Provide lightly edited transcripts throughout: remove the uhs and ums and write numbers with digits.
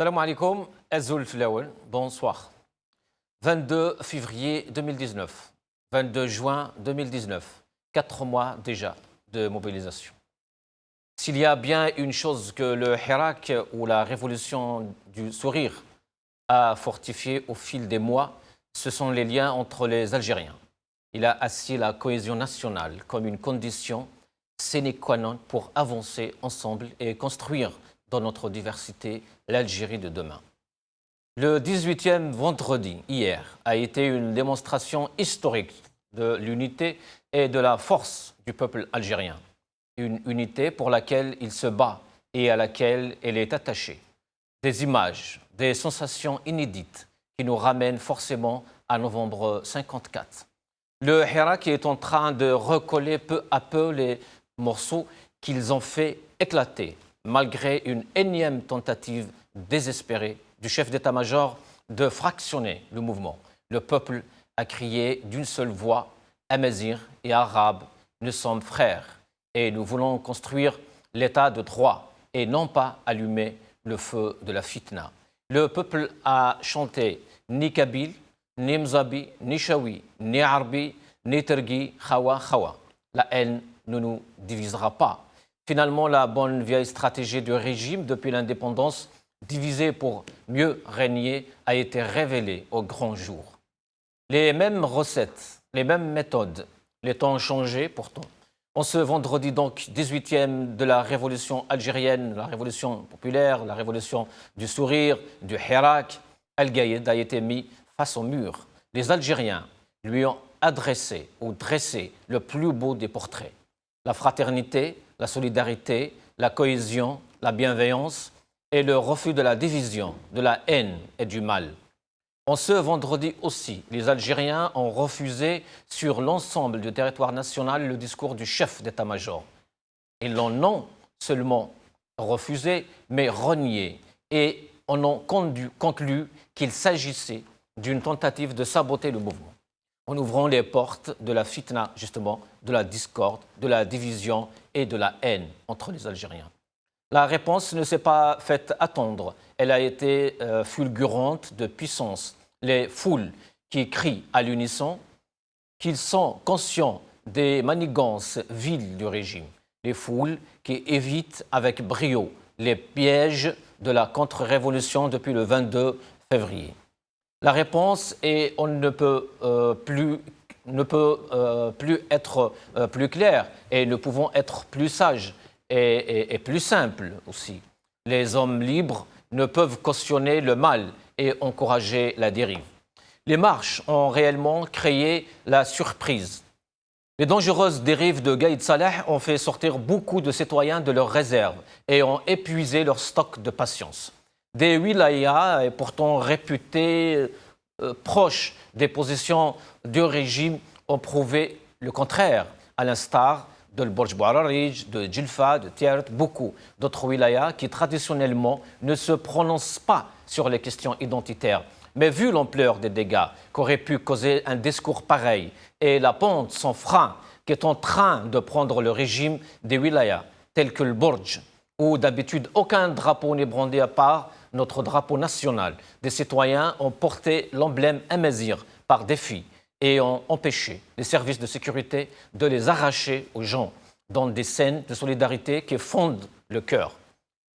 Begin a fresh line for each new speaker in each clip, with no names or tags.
Salam alaikum, Azul Flaoul, bonsoir. 22 février 2019, 22 juin 2019, 4 mois déjà de mobilisation. S'il y a bien une chose que le Hirak ou la révolution du sourire a fortifié au fil des mois, ce sont les liens entre les Algériens. Il a assis la cohésion nationale comme une condition sine qua non pour avancer ensemble et construire dans notre diversité l'Algérie de demain. Le 18e vendredi, hier, a été une démonstration historique de l'unité et de la force du peuple algérien. Une unité pour laquelle il se bat et à laquelle elle est attachée. Des images, des sensations inédites qui nous ramènent forcément à novembre 54. Le Hirak est en train de recoller peu à peu les morceaux qu'ils ont fait éclater, malgré une énième tentative désespérée du chef d'état-major de fractionner le mouvement. Le peuple a crié d'une seule voix, Amazigh et Arabes, nous sommes frères et nous voulons construire l'état de droit et non pas allumer le feu de la fitna. Le peuple a chanté ni Kabyle, ni Mzabi, ni Chaoui, ni Arbi, ni Tergui, Khawa, Khawa. La haine ne nous divisera pas. Finalement, la bonne vieille stratégie du régime depuis l'indépendance, diviser pour mieux régner, a été révélée au grand jour. Les mêmes recettes, les mêmes méthodes, les temps ont changé pourtant. En ce vendredi donc 18e de la révolution algérienne, la révolution populaire, la révolution du sourire, du Hirak, Al-Gaïd a été mis face au mur. Les Algériens lui ont adressé ou dressé le plus beau des portraits. La fraternité, la solidarité, la cohésion, la bienveillance et le refus de la division, de la haine et du mal. En ce vendredi aussi, les Algériens ont refusé sur l'ensemble du territoire national le discours du chef d'état-major. Ils l'ont non seulement refusé, mais renié et en ont conclu qu'il s'agissait d'une tentative de saboter le mouvement, en ouvrant les portes de la fitna, justement, de la discorde, de la division et de la haine entre les Algériens. La réponse ne s'est pas faite attendre. Elle a été fulgurante de puissance. Les foules qui crient à l'unisson qu'ils sont conscients des manigances viles du régime. Les foules qui évitent avec brio les pièges de la contre-révolution depuis le 22 février. La réponse est on ne peut plus être plus clair et nous pouvons être plus sages et plus simples aussi. Les hommes libres ne peuvent cautionner le mal et encourager la dérive. Les marches ont réellement créé la surprise. Les dangereuses dérives de Gaïd Salah ont fait sortir beaucoup de citoyens de leurs réserves et ont épuisé leur stock de patience. Des wilayas, pourtant réputés proches des positions du régime, ont prouvé le contraire, à l'instar de Borj Bouararij, de Djilfa, de Tiert, beaucoup d'autres wilayas qui traditionnellement ne se prononcent pas sur les questions identitaires. Mais vu l'ampleur des dégâts qu'aurait pu causer un discours pareil et la pente sans frein qu'est en train de prendre le régime des wilayas tels que le Borj, où d'habitude aucun drapeau n'est brandé à part notre drapeau national, des citoyens ont porté l'emblème Amazigh par défi et ont empêché les services de sécurité de les arracher aux gens dans des scènes de solidarité qui fondent le cœur.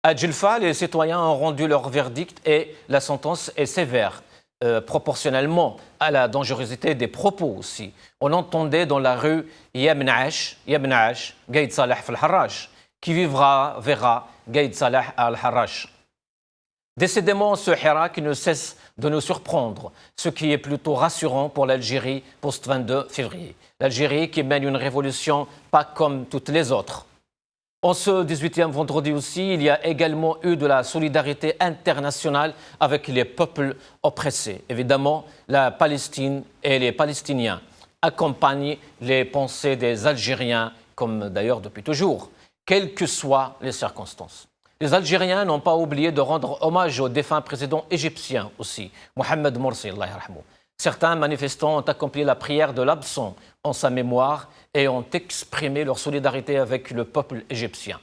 À Djilfa, les citoyens ont rendu leur verdict et la sentence est sévère, proportionnellement à la dangerosité des propos aussi. On entendait dans la rue Yabnash, Gaïd Salah al-Harraj, qui vivra verra Gaïd Salah al-Harraj. Décidément, ce Hirak ne cesse de nous surprendre, ce qui est plutôt rassurant pour l'Algérie post-22 février. L'Algérie qui mène une révolution pas comme toutes les autres. En ce 18e vendredi aussi, il y a également eu de la solidarité internationale avec les peuples oppressés. Évidemment, la Palestine et les Palestiniens accompagnent les pensées des Algériens, comme d'ailleurs depuis toujours, quelles que soient les circonstances. Les Algériens n'ont pas oublié de rendre hommage au défunt président égyptien aussi, Mohamed Morsi, Allah yarhamou. Certains manifestants ont accompli la prière de l'absent en sa mémoire et ont exprimé leur solidarité avec le peuple égyptien.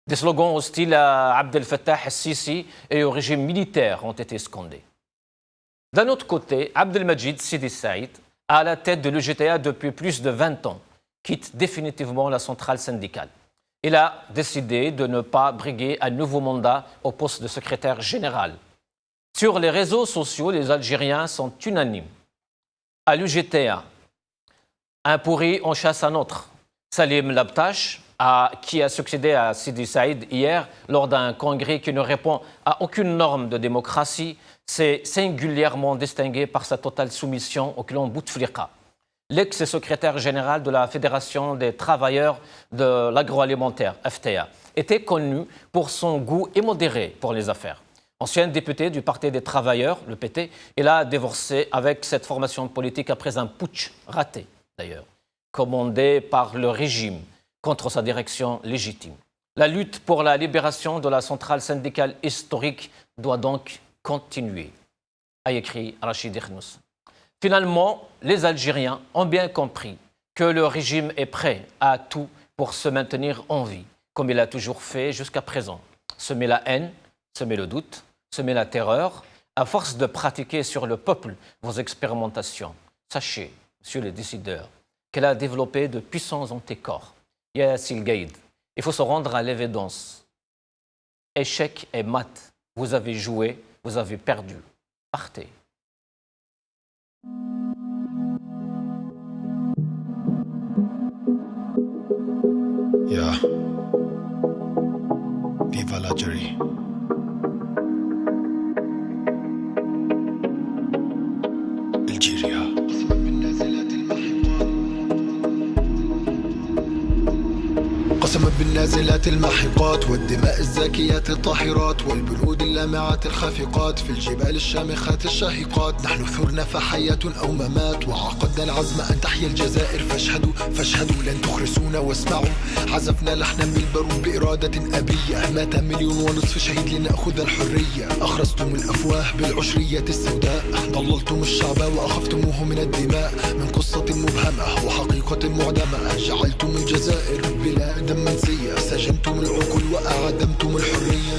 Des slogans hostiles à Abdel Fattah el-Sisi et au régime militaire ont été scandés. D'un autre côté, Abdelmajid Sidi Saïd, à la tête de l'UGTA depuis plus de 20 ans, quitte définitivement la centrale syndicale. Il a décidé de ne pas briguer un nouveau mandat au poste de secrétaire général. Sur les réseaux sociaux, les Algériens sont unanimes. À l'UGTA, un pourri en chasse un autre. Salim Labtache, qui a succédé à Sidi Saïd hier lors d'un congrès qui ne répond à aucune norme de démocratie, s'est singulièrement distingué par sa totale soumission au clan Bouteflika. L'ex-secrétaire général de la Fédération des travailleurs de l'agroalimentaire, FTA, était connu pour son goût immodéré pour les affaires. Ancien député du Parti des travailleurs, le PT, il a divorcé avec cette formation politique après un putsch raté, d'ailleurs, commandé par le régime contre sa direction légitime. La lutte pour la libération de la centrale syndicale historique doit donc continuer, a écrit Rachid Ikhnous. Finalement, les Algériens ont bien compris que le régime est prêt à tout pour se maintenir en vie, comme il a toujours fait jusqu'à présent. Semer la haine, semer le doute, semer la terreur, à force de pratiquer sur le peuple vos expérimentations. Sachez, monsieur le décideur, qu'elle a développé de puissants anticorps. Yassil Gaïd, il faut se rendre à l'évidence. Échec et mat, vous avez joué, vous avez perdu. Partez.
Yeah. Viva l'Algérie. Algérie. قسما بالنازلات الماحقات والدماء الزاكيات الطاهرات والبنود اللامعات الخافقات في الجبال الشامخات الشاهقات. نحن ثرنا فحياة أو ممات وعقدنا العزم أن تحيا الجزائر. فاشهدوا لن تخرسونا واسمعوا. عزفنا لحنا بالبارود بإرادة أبية. مات 1.5 مليون شهيد لنأخذ الحرية. أخرستم الأفواه بالعشرية السوداء. ضللتم الشعب وأخفتموه من الدماء. من قصة مبهمة وحقيقة معدمة جعلتم الجزائر بلاد منسية. سجنتم العقول وأعدمتم الحرية.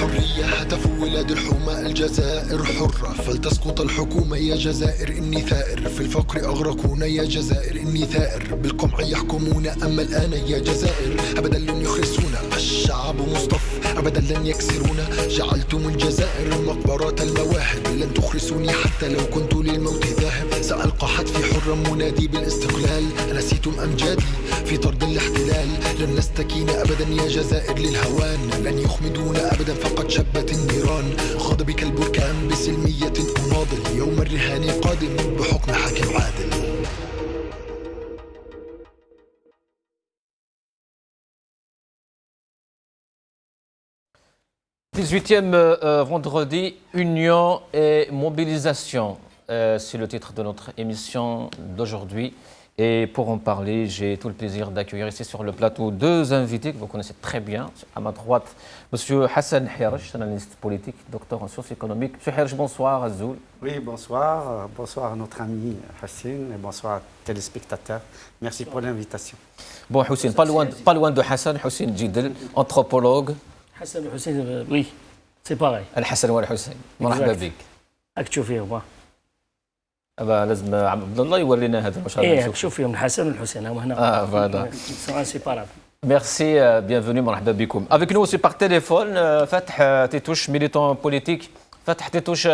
حرية هتف ولاد الحومة. الجزائر حرة فلتسقط الحكومة. يا جزائر إني ثائر في الفقر أغرقونا. يا جزائر إني ثائر بالقمع يحكمون. أما الآن يا جزائر أبدا لن يخرسونا. الشعب مصطف أبدا لن يكسرونا. جعلتم الجزائر مقبرة المواهب. لن تخرسوني حتى لو كنت للموت ذاهب. سألقى حتفي حرا منادي بالاستقلال. نسيتم أمجادي في طرد الاحتلال. لن نستكين أبدا يا جزائر للهوان. لن يخمدونا أبدا فقد شبت النيران. غضبك البركان بسلمية أناضل. يوم الرهان قادم بحكم حاكم عادل.
« 18e vendredi, union et mobilisation ». C'est le titre de notre émission d'aujourd'hui. Et pour en parler, j'ai tout le plaisir d'accueillir ici sur le plateau deux invités que vous connaissez très bien. À ma droite, M. Hassan Hirsch, analyste politique, docteur en sciences économiques. M. Hirsch, bonsoir, Azoul.
Oui, bonsoir. Bonsoir à notre ami Hassan et bonsoir aux téléspectateurs. Merci pour l'invitation.
Bon, Hussein, pas loin de Hassan, Hussein Jidel, anthropologue.
Hassan Hussein, oui, c'est pareil.
Al-Hassan ou Al-Hussein. مرحبا بك.
راك تشوف فيهم.
لازم عبد الله يورينا هذا المشهد.
ايه شوف فيهم الحسن والحسين هم هنا.
فوالا.
inséparables.
Merci, bienvenue, مرحبا بكم. Avec nous aussi par téléphone, Fatah Tétouche, militant politique. Fatah Tétouche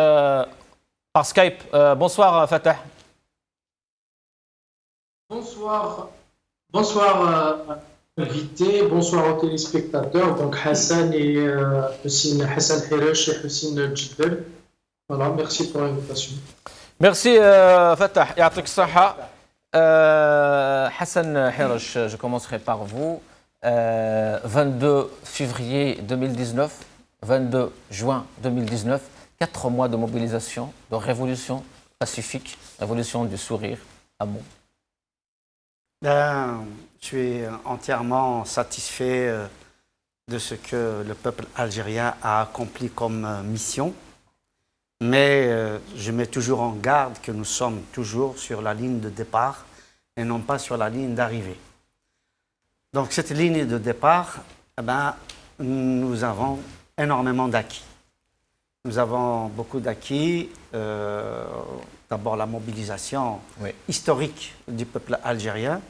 par Skype. Bonsoir Fatah.
Bonsoir Bonsoir invité, bonsoir aux téléspectateurs. Donc Hassan et Hassan Hiresh et Hussein Djibel. Voilà, merci pour l'invitation.
Merci Fatah. يعطيك الصحة. Hassan Hiresh, je commencerai par vous. 22 février 2019, 22 juin 2019, 4 mois de mobilisation, de révolution pacifique, révolution du sourire à Mons.
Je suis entièrement satisfait de ce que le peuple algérien a accompli comme mission, mais je mets toujours en garde que nous sommes toujours sur la ligne de départ et non pas sur la ligne d'arrivée. Donc cette ligne de départ, nous avons énormément d'acquis. Nous avons beaucoup d'acquis. D'abord la mobilisation historique du peuple algérien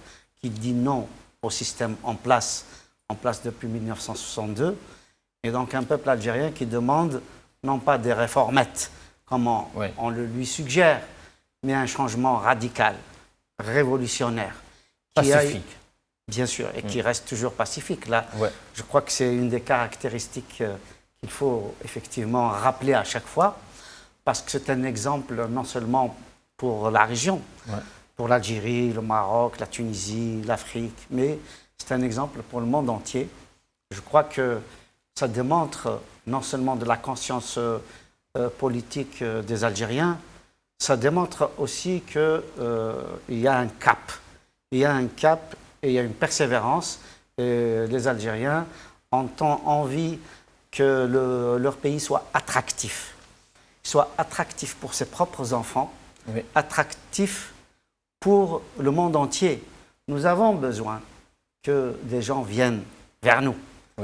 qui dit non au système en place depuis 1962. Et donc un peuple algérien qui demande non pas des réformettes, comme on le lui suggère, mais un changement radical, révolutionnaire.
Pacifique.
Bien sûr, et qui reste toujours pacifique. Là, je crois que c'est une des caractéristiques qu'il faut effectivement rappeler à chaque fois, parce que c'est un exemple non seulement pour la région, pour l'Algérie, le Maroc, la Tunisie, l'Afrique, mais c'est un exemple pour le monde entier. Je crois que ça démontre non seulement de la conscience politique des Algériens, ça démontre aussi qu'il y a un cap. Il y a un cap et il y a une persévérance. Et les Algériens ont envie que leur pays soit attractif. Soit attractif pour ses propres enfants, attractif pour le monde entier. Nous avons besoin que des gens viennent vers nous,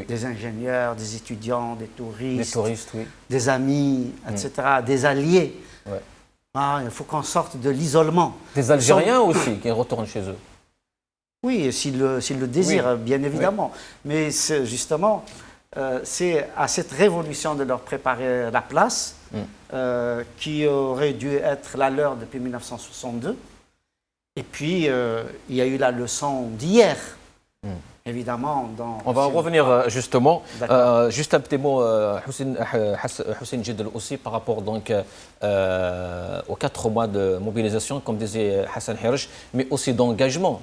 des ingénieurs, des étudiants, des touristes, des amis, etc., des alliés. Il faut qu'on sorte de l'isolement.
Des Algériens aussi qui retournent chez eux.
Oui, s'ils le désirent, bien évidemment. Mais justement, c'est à cette révolution de leur préparer la place qui aurait dû être la leur depuis 1962. Et puis, il y a eu la leçon d'hier, évidemment.
On va en revenir justement. Juste un petit mot, Hussein Djibel aussi, par rapport donc, aux 4 mois de mobilisation, comme disait Hassan Hiresh, mais aussi d'engagement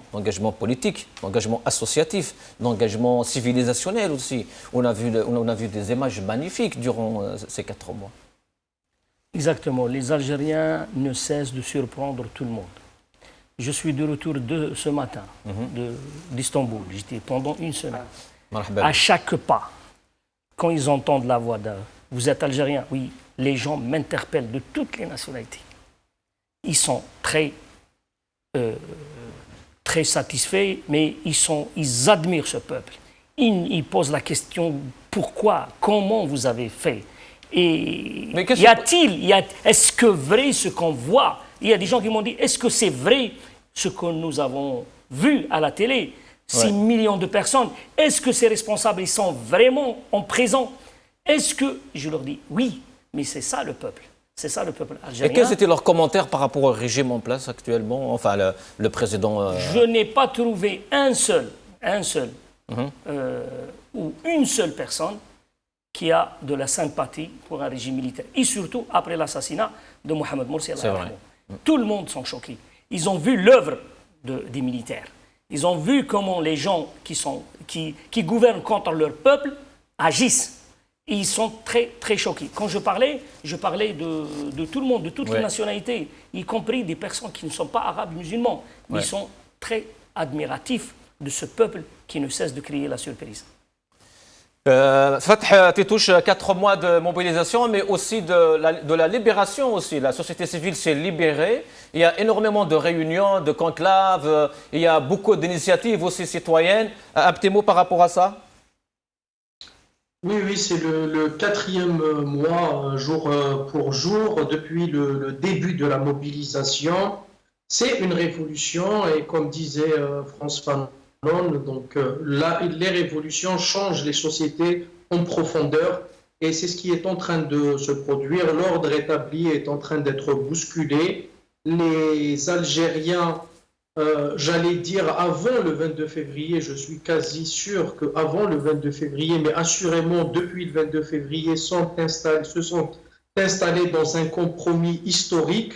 politique, d'engagement associatif, d'engagement civilisationnel aussi. On a vu des images magnifiques durant ces 4 mois.
Exactement. Les Algériens ne cessent de surprendre tout le monde. Je suis de retour ce matin d'Istanbul. J'étais pendant une semaine. À chaque pas, quand ils entendent la voix d'un « Vous êtes Algérien ?» Oui, les gens m'interpellent de toutes les nationalités. Ils sont très satisfaits, mais ils admirent ce peuple. Ils posent la question « Pourquoi ? Comment vous avez fait ?» Et est-ce que vrai ce qu'on voit? Il y a des gens qui m'ont dit, est-ce que c'est vrai ce que nous avons vu à la télé? 6 millions de personnes, est-ce que ces responsables ils sont vraiment en présent? Est-ce que, je leur dis, oui, mais c'est ça le peuple. C'est ça le peuple algérien.
Et quels étaient leurs commentaires par rapport au régime en place actuellement? Enfin, le président...
Je n'ai pas trouvé un seul ou une seule personne qui a de la sympathie pour un régime militaire. Et surtout après l'assassinat de Mohamed Morsi. Tout le monde sont choqués. Ils ont vu l'œuvre des militaires. Ils ont vu comment les gens qui gouvernent contre leur peuple agissent. Et ils sont très, très choqués. Quand je parlais de tout le monde, de toutes les nationalités, y compris des personnes qui ne sont pas arabes musulmans. Mais ils sont très admiratifs de ce peuple qui ne cesse de crier la surprise.
Fatah, tu touches 4 mois de mobilisation, mais aussi de la libération aussi. La société civile s'est libérée. Il y a énormément de réunions, de conclaves. Il y a beaucoup d'initiatives aussi citoyennes. Un petit mot par rapport à ça?
Oui, c'est le 4e mois, jour pour jour, depuis le début de la mobilisation. C'est une révolution et comme disait François Fanon, donc les révolutions changent les sociétés en profondeur et c'est ce qui est en train de se produire. L'ordre établi est en train d'être bousculé. Les Algériens j'allais dire avant le 22 février, je suis quasi sûr qu'avant le 22 février, mais assurément depuis le 22 février, se sont installés dans un compromis historique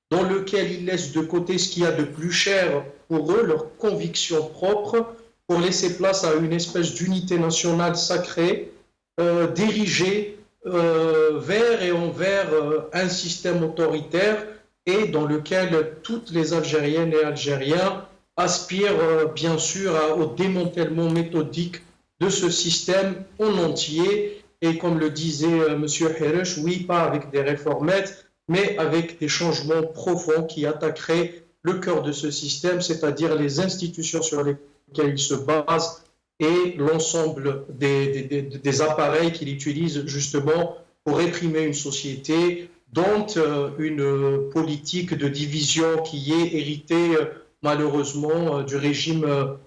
dans lequel ils laissent de côté ce qu'il y a de plus cher pour eux, leurs convictions propres, pour laisser place à une espèce d'unité nationale sacrée, dirigée vers et envers un système autoritaire et dans lequel toutes les Algériennes et Algériens aspirent bien sûr au démantèlement méthodique de ce système en entier. Et comme le disait M. Hiresh, oui, pas avec des réformettes, mais avec des changements profonds qui attaqueraient le cœur de ce système, c'est-à-dire les institutions sur lesquelles il se base et l'ensemble des appareils qu'il utilise justement pour réprimer une société, dont une politique de division qui est héritée malheureusement du régime,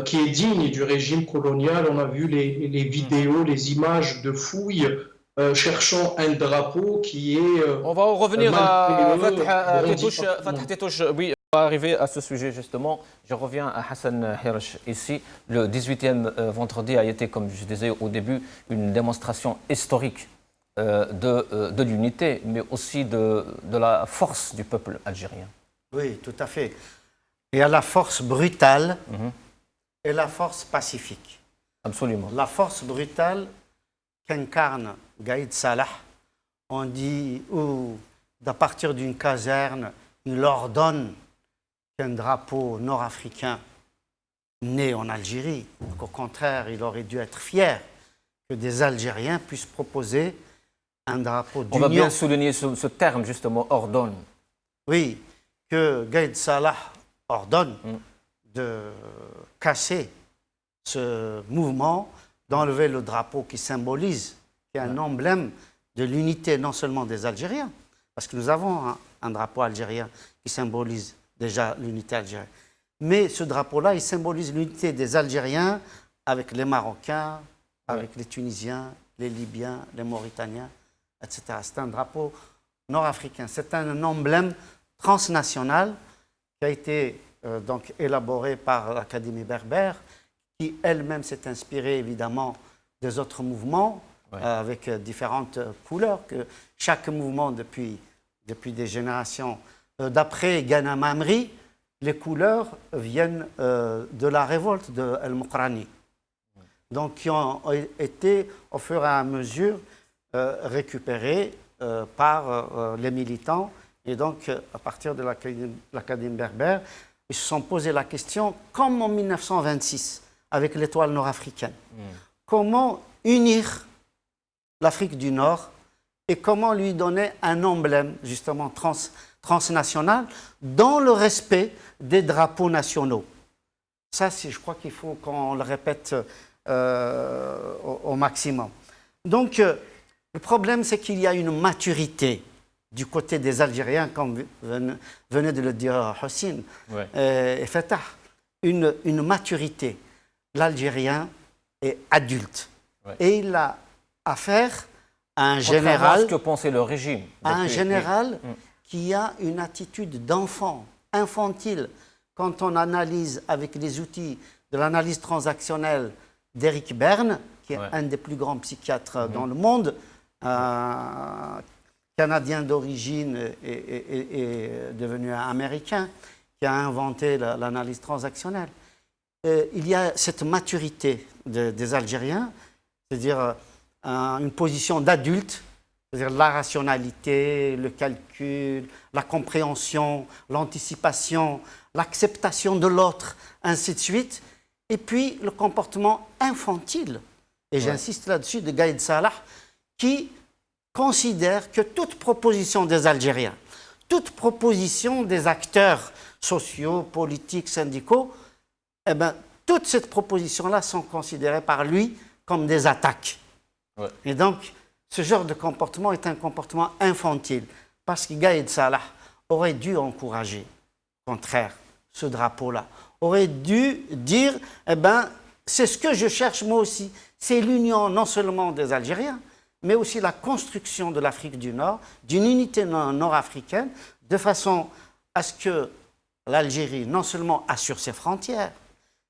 qui est digne du régime colonial. On a vu les vidéos, les images de fouilles cherchant un drapeau qui est...
On va revenir à Fatah Tétouche. Oui, on va arriver à ce sujet justement. Je reviens à Hassan Hiresh ici. Le 18e vendredi a été, comme je disais au début, une démonstration historique de l'unité, mais aussi de la force du peuple algérien.
Oui, tout à fait. Il y a la force brutale et la force pacifique.
Absolument.
La force brutale qu'incarne Gaïd Salah, on dit, ou à partir d'une caserne, il ordonne qu'un drapeau nord-africain né en Algérie, qu'au contraire, il aurait dû être fier que des Algériens puissent proposer un drapeau d'union.
On va bien souligner ce terme, justement, ordonne.
Oui, que Gaïd Salah ordonne de casser ce mouvement, d'enlever le drapeau qui symbolise, qui est un emblème de l'unité non seulement des Algériens, parce que nous avons un drapeau algérien qui symbolise déjà l'unité algérienne, mais ce drapeau-là, il symbolise l'unité des Algériens avec les Marocains, avec les Tunisiens, les Libyens, les Mauritaniens, etc. C'est un drapeau nord-africain. C'est un emblème transnational qui a été donc élaboré par l'Académie berbère, qui elle-même s'est inspirée évidemment des autres mouvements, avec différentes couleurs, que chaque mouvement depuis des générations. D'après Ghana Mamri, les couleurs viennent de la révolte de El-Mokrani, donc qui ont été au fur et à mesure récupérées par les militants. Et donc, à partir de l'Académie berbère, ils se sont posé la question, comme en 1926, avec l'étoile nord-africaine, comment unir l'Afrique du Nord et comment lui donner un emblème, justement, transnational, dans le respect des drapeaux nationaux. Ça, je crois qu'il faut qu'on le répète au maximum. Donc, le problème, c'est qu'il y a une maturité du côté des Algériens, comme venait de le dire Hossein et Fatah, une maturité. L'Algérien est adulte et il a affaire à un général,
ce que pensait le régime,
à un général qui a une attitude d'enfant, infantile. Quand on analyse avec les outils de l'analyse transactionnelle d'Éric Berne, qui est un des plus grands psychiatres dans le monde, canadien d'origine et devenu américain, qui a inventé l'analyse transactionnelle. Il y a cette maturité des Algériens, c'est-à-dire une position d'adulte, c'est-à-dire la rationalité, le calcul, la compréhension, l'anticipation, l'acceptation de l'autre, ainsi de suite. Et puis le comportement infantile, et j'insiste là-dessus, de Gaïd Salah, qui considère que toute proposition des Algériens, toute proposition des acteurs sociaux, politiques, syndicaux, eh bien, toutes ces propositions-là sont considérées par lui comme des attaques. Et donc, ce genre de comportement est un comportement infantile, parce que Gaïd Salah aurait dû encourager, au contraire, ce drapeau-là, aurait dû dire, eh bien, c'est ce que je cherche moi aussi, c'est l'union non seulement des Algériens, mais aussi la construction de l'Afrique du Nord, d'une unité nord-africaine, de façon à ce que l'Algérie non seulement assure ses frontières,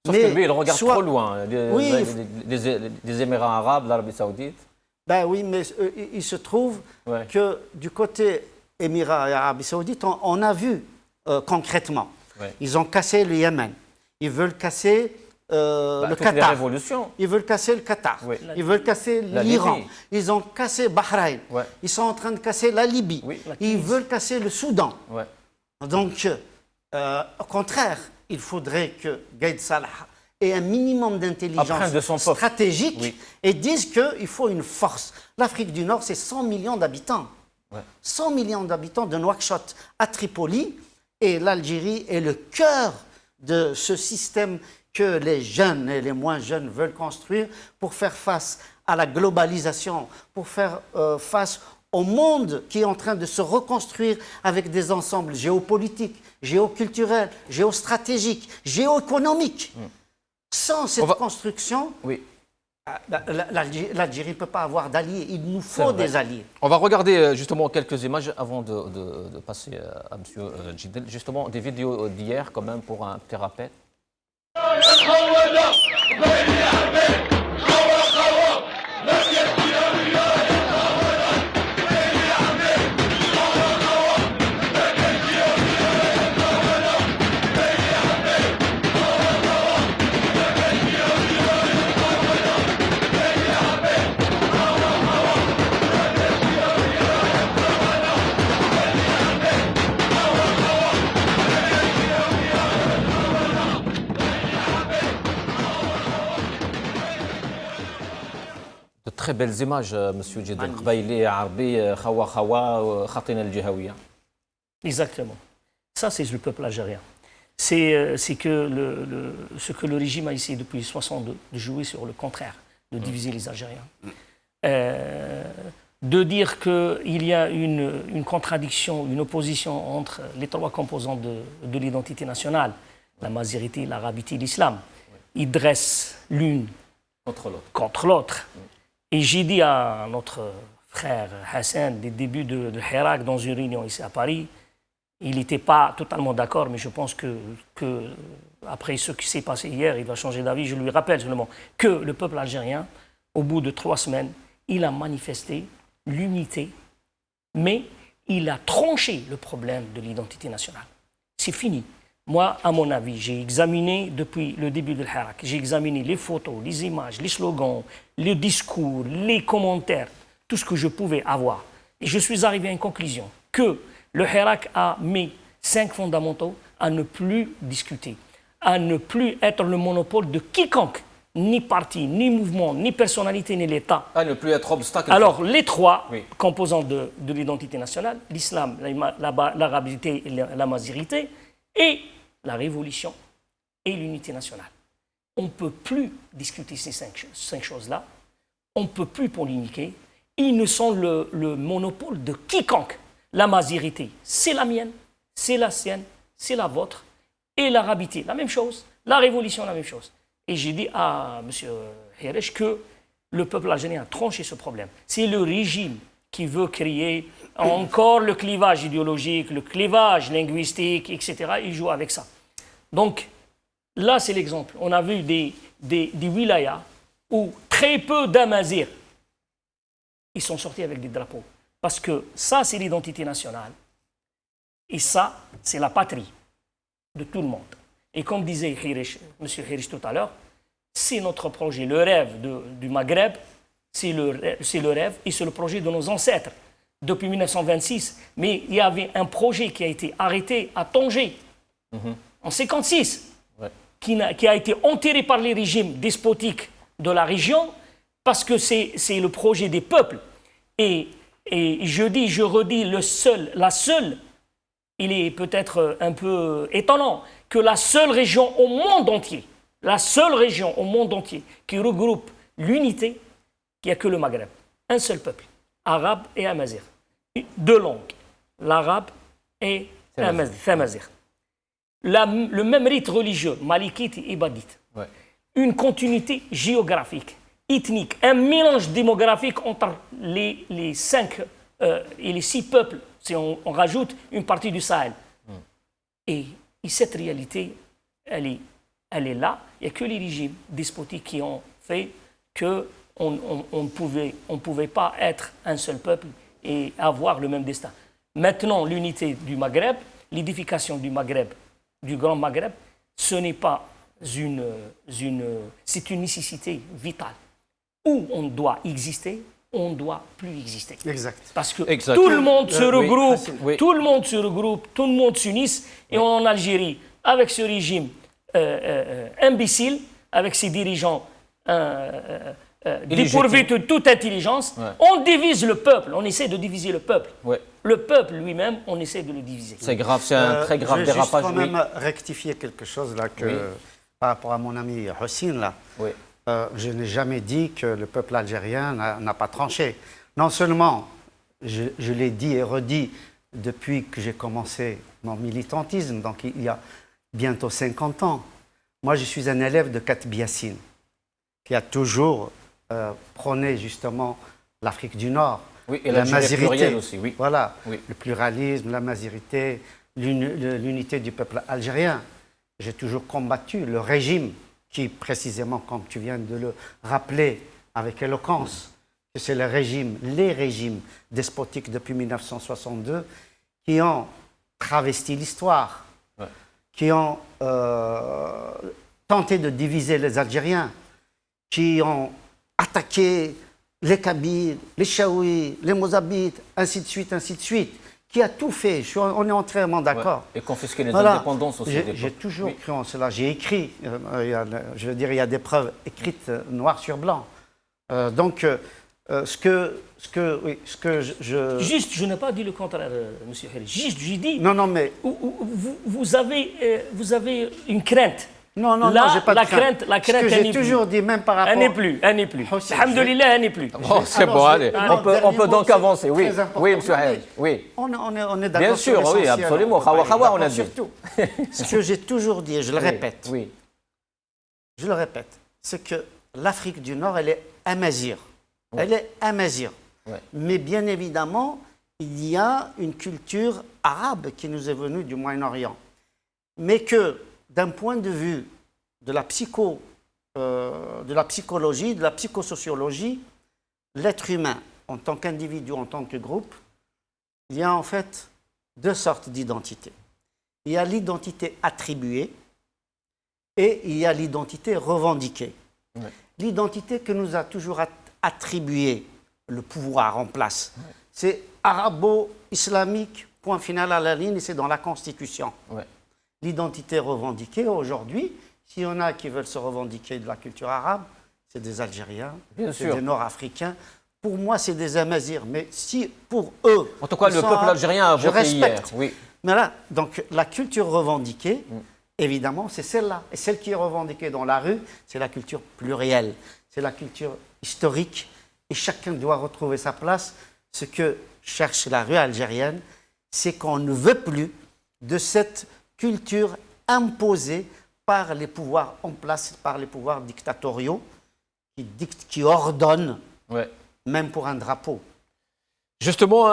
sauf
mais
que lui, il regarde trop loin.
Oui,
Les Émirats arabes, l'Arabie saoudite.
Ben oui, mais il se trouve que du côté Émirats et Arabie saoudite, on a vu concrètement. Ils ont cassé le Yémen. Ils veulent casser le Qatar.
Les révolutions.
Ils veulent casser le Qatar. Ils veulent casser l'Iran. Ils ont cassé Bahreïn. Ils sont en train de casser la Libye. Ils veulent casser le Soudan. Donc, au contraire, il faudrait que Gaïd Salah ait un minimum d'intelligence stratégique et dise qu'il faut une force. L'Afrique du Nord, c'est 100 millions d'habitants. 100 millions d'habitants de Nouakchott à Tripoli, et l'Algérie est le cœur de ce système que les jeunes et les moins jeunes veulent construire pour faire face à la globalisation, pour faire face au monde qui est en train de se reconstruire avec des ensembles géopolitiques, géoculturels, géostratégiques, géoéconomiques. Sans cette construction, l'Algérie ne peut pas avoir d'alliés. Il nous faut des alliés.
On va regarder justement quelques images avant de passer à M. Djidel. Justement, des vidéos d'hier quand même pour un petit rappel. Très belles images, M. Djidel. Qbaili, Arbi, Khawa Khawa, Khatina al-Jihawiya.
Exactement. Ça, c'est le peuple algérien. C'est que ce que le régime a essayé depuis 1962 de jouer sur le contraire, de diviser les Algériens. De dire qu'il y a une contradiction, une opposition entre les trois composants de l'identité nationale, la mazirité, l'arabité et l'islam. Ils dressent l'une contre l'autre. Et j'ai dit à notre frère Hassan, des débuts de Hirak, dans une réunion ici à Paris, il n'était pas totalement d'accord, mais je pense que après ce qui s'est passé hier, il va changer d'avis. Je lui rappelle seulement que le peuple algérien, au bout de 3 semaines, il a manifesté l'unité, mais il a tranché le problème de l'identité nationale. C'est fini. Moi, à mon avis, j'ai examiné depuis le début de Hirak, j'ai examiné les photos, les images, les slogans, les discours, les commentaires, tout ce que je pouvais avoir. Et je suis arrivé à une conclusion que le Hirak a mis 5 fondamentaux à ne plus discuter, à ne plus être le monopole de quiconque, ni parti, ni mouvement, ni personnalité, ni l'État.
À ne plus être obstacle.
Alors, les 3 composants de l'identité nationale, l'islam, l'arabité et la mazirité, et la révolution et l'unité nationale. On ne peut plus discuter ces 5 choses-là. On ne peut plus polémiquer. Ils ne sont le monopole de quiconque. La mazirité, c'est la mienne, c'est la sienne, c'est la vôtre. Et l'arabité, la même chose. La révolution, la même chose. Et j'ai dit à M. Hirak que le peuple algérien a tranché ce problème. C'est le régime qui veut créer encore le clivage idéologique, le clivage linguistique, etc. Il joue avec ça. Donc, là, c'est l'exemple. On a vu des wilayas où très peu d'Amazirs, ils sont sortis avec des drapeaux. Parce que ça, c'est l'identité nationale. Et ça, c'est la patrie de tout le monde. Et comme disait M. Hirak tout à l'heure, c'est notre projet, le rêve du Maghreb, c'est le rêve et c'est le projet de nos ancêtres depuis 1926. Mais il y avait un projet qui a été arrêté à Tanger en 1956, qui a été enterré par les régimes despotiques de la région parce que c'est le projet des peuples. Et je redis, la seule, il est peut-être un peu étonnant que la seule région au monde entier, qui regroupe l'unité, qu'il n'y a que le Maghreb. Un seul peuple, arabe et amazigh. 2 langues, l'arabe et l'amazigh. Le même rite religieux, malikite et ibadite. Une continuité géographique, ethnique, un mélange démographique entre les 5 et les 6 peuples, si on rajoute une partie du Sahel. Et Et cette réalité, elle est là. Il n'y a que les régimes despotiques qui ont fait qu'on ne pouvait pas être un seul peuple et avoir le même destin. Maintenant, l'unité du Maghreb, l'édification du Maghreb, du Grand Maghreb, ce n'est pas c'est une nécessité vitale. Où on doit exister, on ne doit plus exister.
Exact.
Parce que
Exact.
tout le monde se regroupe,
oui.
tout le monde se regroupe, tout le monde s'unisse. Et en Algérie, avec ce régime imbécile, avec ses dirigeants dépourvus de toute intelligence, on divise le peuple, on essaie de diviser le peuple.
Ouais.
Le peuple lui-même, on essaie de le diviser.
C'est grave, c'est un très grave
je vais
dérapage.
juste quand même rectifier quelque chose là, par rapport à mon ami Hossein là.
Oui.
Je n'ai jamais dit que le peuple algérien n'a pas tranché. Non seulement, je l'ai dit et redit depuis que j'ai commencé mon militantisme, donc il y a bientôt 50 ans. Moi, je suis un élève de Katb Yassine, qui a toujours prôné justement l'Afrique du Nord.
Oui, et
la
mazirité aussi, oui.
Voilà,
Oui.
le pluralisme, la mazirité, l'unité du peuple algérien. J'ai toujours combattu le régime qui, précisément, comme tu viens de le rappeler avec éloquence, que c'est les régimes despotiques depuis 1962 qui ont travesti l'histoire, qui ont tenté de diviser les Algériens, qui ont attaqué les Kabyles, les Chaouis, les Mozabites, ainsi de suite, qui a tout fait. On est entièrement d'accord.
Et confisquer les indépendances aussi.
J'ai toujours cru en cela. J'ai écrit, je veux dire, il y a des preuves écrites noir sur blanc. Donc, ce que je...
Juste, je n'ai pas dit le contraire, M. Heri. Juste, j'ai dit...
Non, mais...
Vous avez une crainte.
Non, j'ai pas de crainte.
La crainte,
ce que j'ai toujours dit, même par rapport...
Elle n'est plus. Alhamdulillah, elle n'est plus.
Oh, c'est bon, allez. On peut donc avancer, oui. Oui, M. Heri, oui.
On est d'accord.
Bien sûr, oui, absolument. Khawa, on a dit.
Surtout. Ce que j'ai toujours dit, et je le répète,
oui.
Je le répète, c'est que l'Afrique du Nord, elle est amazigh. Elle est amazigh. Mais bien évidemment, il y a une culture arabe qui nous est venue du Moyen-Orient. Mais que, d'un point de vue de la psychologie, de la psychosociologie, l'être humain, en tant qu'individu, en tant que groupe, il y a en fait deux sortes d'identité. Il y a l'identité attribuée et il y a l'identité revendiquée. L'identité que nous a toujours attribuée le pouvoir en place, c'est arabo-islamique, point final à la ligne, et c'est dans la Constitution. L'identité revendiquée, aujourd'hui, s'il y en a qui veulent se revendiquer de la culture arabe, c'est des Algériens, c'est des Nord-Africains. Pour moi, c'est des Amazirs. Mais si pour eux...
En tout cas, le peuple algérien a voté hier.
Oui. Mais là, donc, la culture revendiquée, évidemment, c'est celle-là. Et celle qui est revendiquée dans la rue, c'est la culture plurielle. C'est la culture historique. Et chacun doit retrouver sa place. Ce que cherche la rue algérienne, c'est qu'on ne veut plus de cette culture imposée par les pouvoirs en place, par les pouvoirs dictatoriaux, qui ordonnent, même pour un drapeau.
Justement,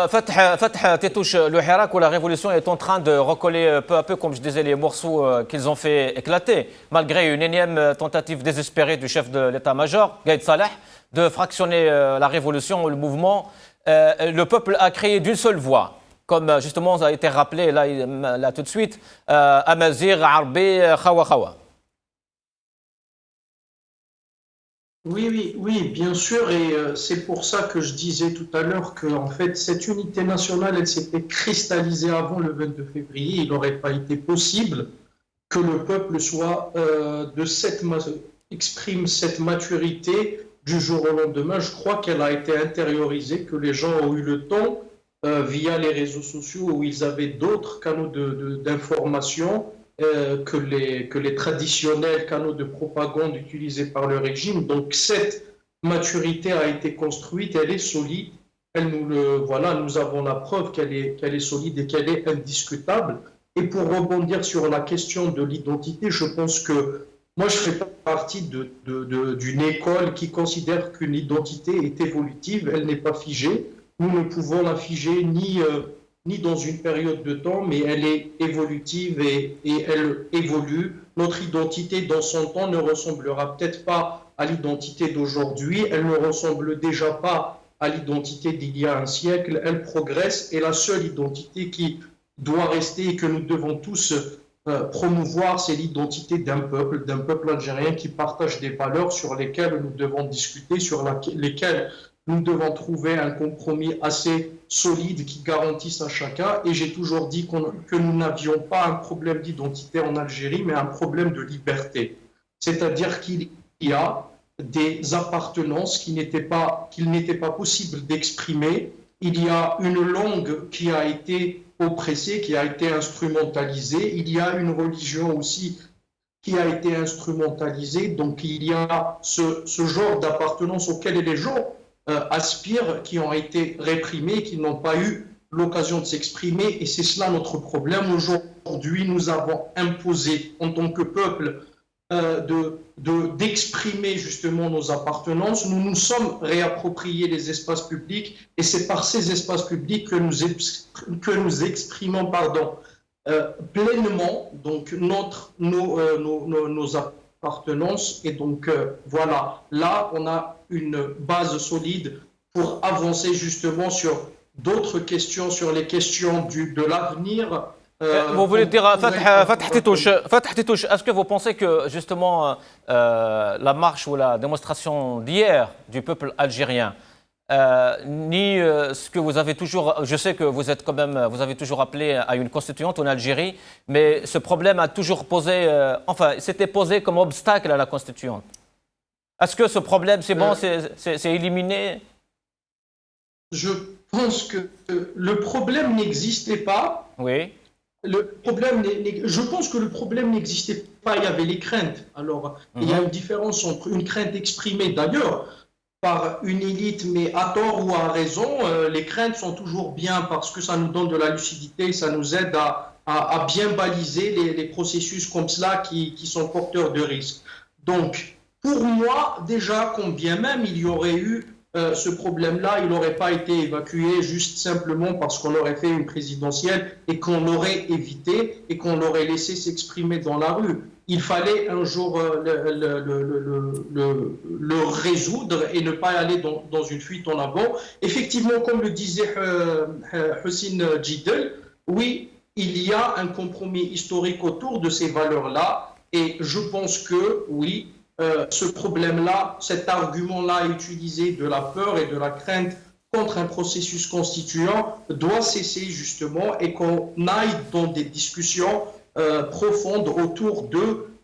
Fatah Tétouche, le Hirak ou la révolution est en train de recoller peu à peu, comme je disais, les morceaux qu'ils ont fait éclater, malgré une énième tentative désespérée du chef de l'état-major, Gaïd Salah, de fractionner la révolution, le mouvement. Le peuple a créé d'une seule voix, comme justement ça a été rappelé là tout de suite, Amazigh, Arbi, Khawa.
Oui, bien sûr, et c'est pour ça que je disais tout à l'heure que en fait, cette unité nationale, elle s'était cristallisée avant le 22 février. Il n'aurait pas été possible que le peuple soit exprime cette maturité du jour au lendemain. Je crois qu'elle a été intériorisée, que les gens ont eu le temps, via les réseaux sociaux, où ils avaient d'autres canaux d'information, que les traditionnels canaux de propagande utilisés par le régime. Donc cette maturité a été construite, elle est solide. Nous avons la preuve qu'elle est solide et qu'elle est indiscutable. Et pour rebondir sur la question de l'identité, je pense que moi je fais partie d'une école qui considère qu'une identité est évolutive, elle n'est pas figée. Nous ne pouvons la figer ni ni dans une période de temps, mais elle est évolutive et elle évolue. Notre identité dans son temps ne ressemblera peut-être pas à l'identité d'aujourd'hui, elle ne ressemble déjà pas à l'identité d'il y a un siècle, elle progresse et la seule identité qui doit rester et que nous devons tous promouvoir, c'est l'identité d'un peuple algérien qui partage des valeurs sur lesquelles nous devons discuter, sur lesquelles nous devons trouver un compromis assez solide qui garantisse à chacun. Et j'ai toujours dit que nous n'avions pas un problème d'identité en Algérie, mais un problème de liberté. C'est-à-dire qu'il y a des appartenances qu'il n'était pas possible d'exprimer. Il y a une langue qui a été oppressée, qui a été instrumentalisée. Il y a une religion aussi qui a été instrumentalisée. Donc il y a ce genre d'appartenance auquel les gens aspirent, qui ont été réprimés, qui n'ont pas eu l'occasion de s'exprimer. Et c'est cela notre problème. Aujourd'hui, nous avons imposé en tant que peuple d'exprimer justement nos appartenances. Nous nous sommes réappropriés les espaces publics et c'est par ces espaces publics que nous exprimons pleinement donc nos appartenances. Et donc voilà, là on a une base solide pour avancer justement sur d'autres questions, sur les questions de l'avenir.
Vous voulez dire, Fatah Titouche, est-ce que vous pensez que justement la marche ou la démonstration d'hier du peuple algérien, ni ce que vous avez toujours, je sais que vous êtes quand même, vous avez toujours appelé à une constituante en Algérie, mais ce problème a toujours posé, s'était posé comme obstacle à la constituante. Est-ce que ce problème, c'est bon, c'est éliminé?
Je pense que le problème n'existait pas.
Oui.
Je pense que le problème n'existait pas, il y avait les craintes. Alors, il y a une différence entre une crainte exprimée d'ailleurs par une élite, mais à tort ou à raison. Les craintes sont toujours bien parce que ça nous donne de la lucidité, ça nous aide à bien baliser les processus comme cela qui sont porteurs de risques. Donc, pour moi, déjà, quand bien même il y aurait eu ce problème-là, il n'aurait pas été évacué juste simplement parce qu'on aurait fait une présidentielle et qu'on l'aurait évité et qu'on l'aurait laissé s'exprimer dans la rue. Il fallait un jour le résoudre et ne pas aller dans une fuite en avant. Effectivement, comme le disait Hussein Jidel, oui, il y a un compromis historique autour de ces valeurs-là et je pense que, oui, ce problème-là, cet argument-là utilisé de la peur et de la crainte contre un processus constituant doit cesser justement et qu'on aille dans des discussions profondes autour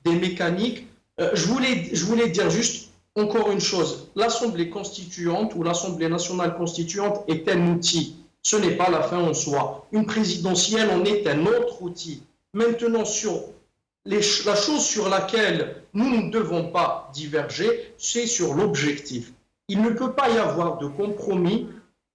des mécaniques. Je voulais dire juste encore une chose. L'Assemblée constituante ou l'Assemblée nationale constituante est un outil. Ce n'est pas la fin en soi. Une présidentielle en est un autre outil. Maintenant, la chose sur laquelle nous ne devons pas diverger, c'est sur l'objectif. Il ne peut pas y avoir de compromis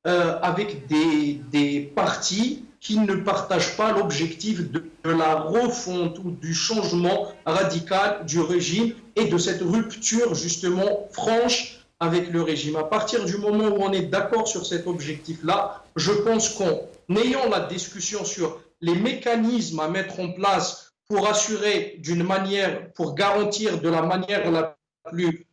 avec des partis qui ne partagent pas l'objectif de la refonte ou du changement radical du régime et de cette rupture justement franche avec le régime. À partir du moment où on est d'accord sur cet objectif-là, je pense qu'en ayant la discussion sur les mécanismes à mettre en place pour assurer pour garantir de la manière la plus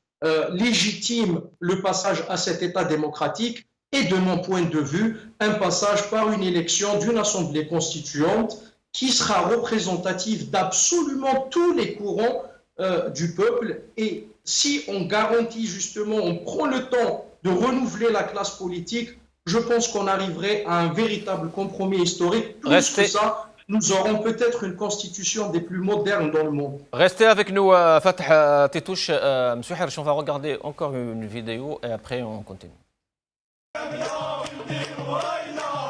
légitime le passage à cet État démocratique et de mon point de vue, un passage par une élection d'une assemblée constituante qui sera représentative d'absolument tous les courants du peuple. Et si on garantit justement, on prend le temps de renouveler la classe politique, je pense qu'on arriverait à un véritable compromis historique. Plus que ça, nous aurons peut-être une constitution des plus modernes dans le monde.
Restez avec nous, Fatah Titouche. Monsieur Hirsch, on va regarder encore une vidéo et après on continue.
علامنا ونديروا راينا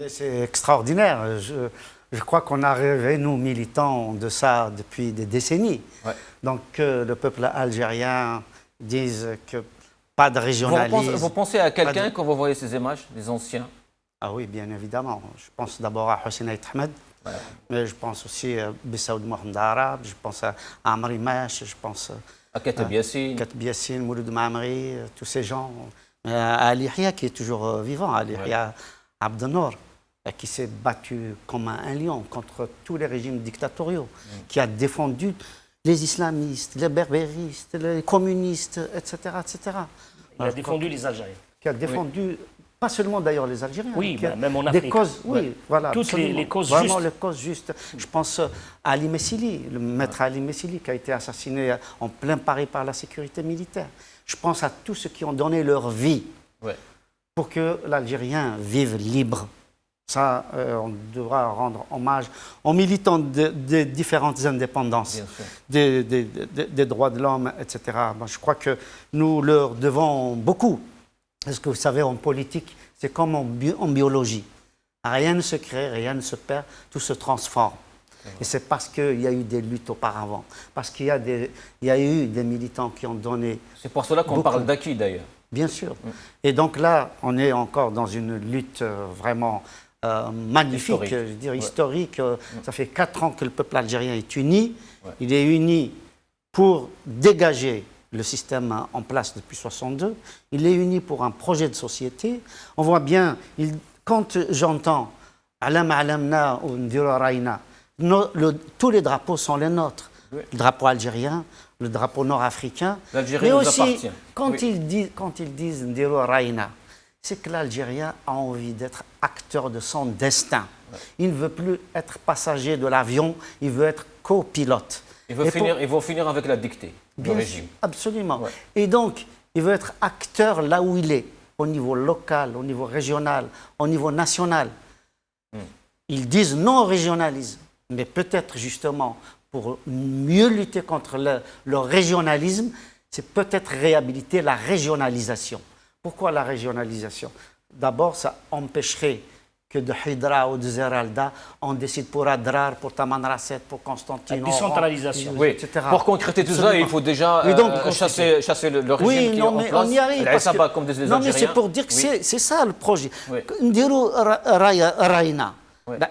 C'est extraordinaire. Je crois qu'on a rêvé, nous, militants, de ça depuis des décennies.
Ouais.
Donc, le peuple algérien dise que pas de régionalisme.
Vous pensez à quelqu'un quand vous voyez ces images, des anciens?
Ah oui, bien évidemment. Je pense d'abord à Hossein Ait Ahmed, mais je pense aussi à Bissaoud Mohamed Arab, je pense à Amri Mash, je pense
À Kateb Yassine.
Kateb Yassine, Mouloud Mamri, tous ces gens. À Ali Yahya qui est toujours vivant, Ali Yahya Abdenour, qui s'est battu comme un lion contre tous les régimes dictatoriaux, qui a défendu les islamistes, les berbéristes, les communistes, etc. etc.
Il a défendu les Algériens.
Qui a défendu, pas seulement d'ailleurs les Algériens,
Oui,
qui a
même en
des
Afrique.
causes, oui,
Ouais.
voilà,
Toutes
absolument.
les causes
Vraiment
justes.
les causes justes. Je pense à Ali Messili, le maître Ali Messili, qui a été assassiné en plein Paris par la sécurité militaire. Je pense à tous ceux qui ont donné leur vie pour que l'Algérien vive libre. Ça, on devra rendre hommage aux militants des différentes indépendances, des droits de l'homme, etc. Bon, je crois que nous leur devons beaucoup. Parce que vous savez, en politique, c'est comme en biologie. Rien ne se crée, rien ne se perd, tout se transforme. Et c'est parce qu'il y a eu des luttes auparavant, parce qu'il y a eu des militants qui ont donné...
C'est pour cela qu'on parle d'acquis, d'ailleurs.
Bien sûr. Et donc là, on est encore dans une lutte vraiment magnifique,
historique.
je veux dire, historique. Ça fait 4 ans que le peuple algérien est uni. Il est uni pour dégager le système en place depuis 1962. Il est uni pour un projet de société. On voit bien, quand j'entends « Alam alamna ou Ndiro Raina », tous les drapeaux sont les nôtres. Le drapeau algérien, le drapeau nord-africain.
L'Algérie nous appartient.
Quand ils disent Ndiro Raina, c'est que l'Algérien a envie d'être acteur de son destin. Il ne veut plus être passager de l'avion, il veut être copilote.
Ils vont finir avec la dictée du régime.
Absolument. Et donc, il veut être acteur là où il est, au niveau local, au niveau régional, au niveau national. Ils disent non au régionalisme, mais peut-être justement pour mieux lutter contre le régionalisme, c'est peut-être réhabiliter la régionalisation. Pourquoi la régionalisation? D'abord, ça empêcherait que de Hydra ou de Zeralda, on décide pour Adrar, pour Tamanrasset, pour Constantine.
La décentralisation.
Oui,
etc.
Pour concrétiser tout ça, il faut déjà chasser le régime qui est en place.
On y arrive.
Comme disent les
non, mais
Algériens.
c'est pour dire que c'est ça le projet. Ndiro Raina,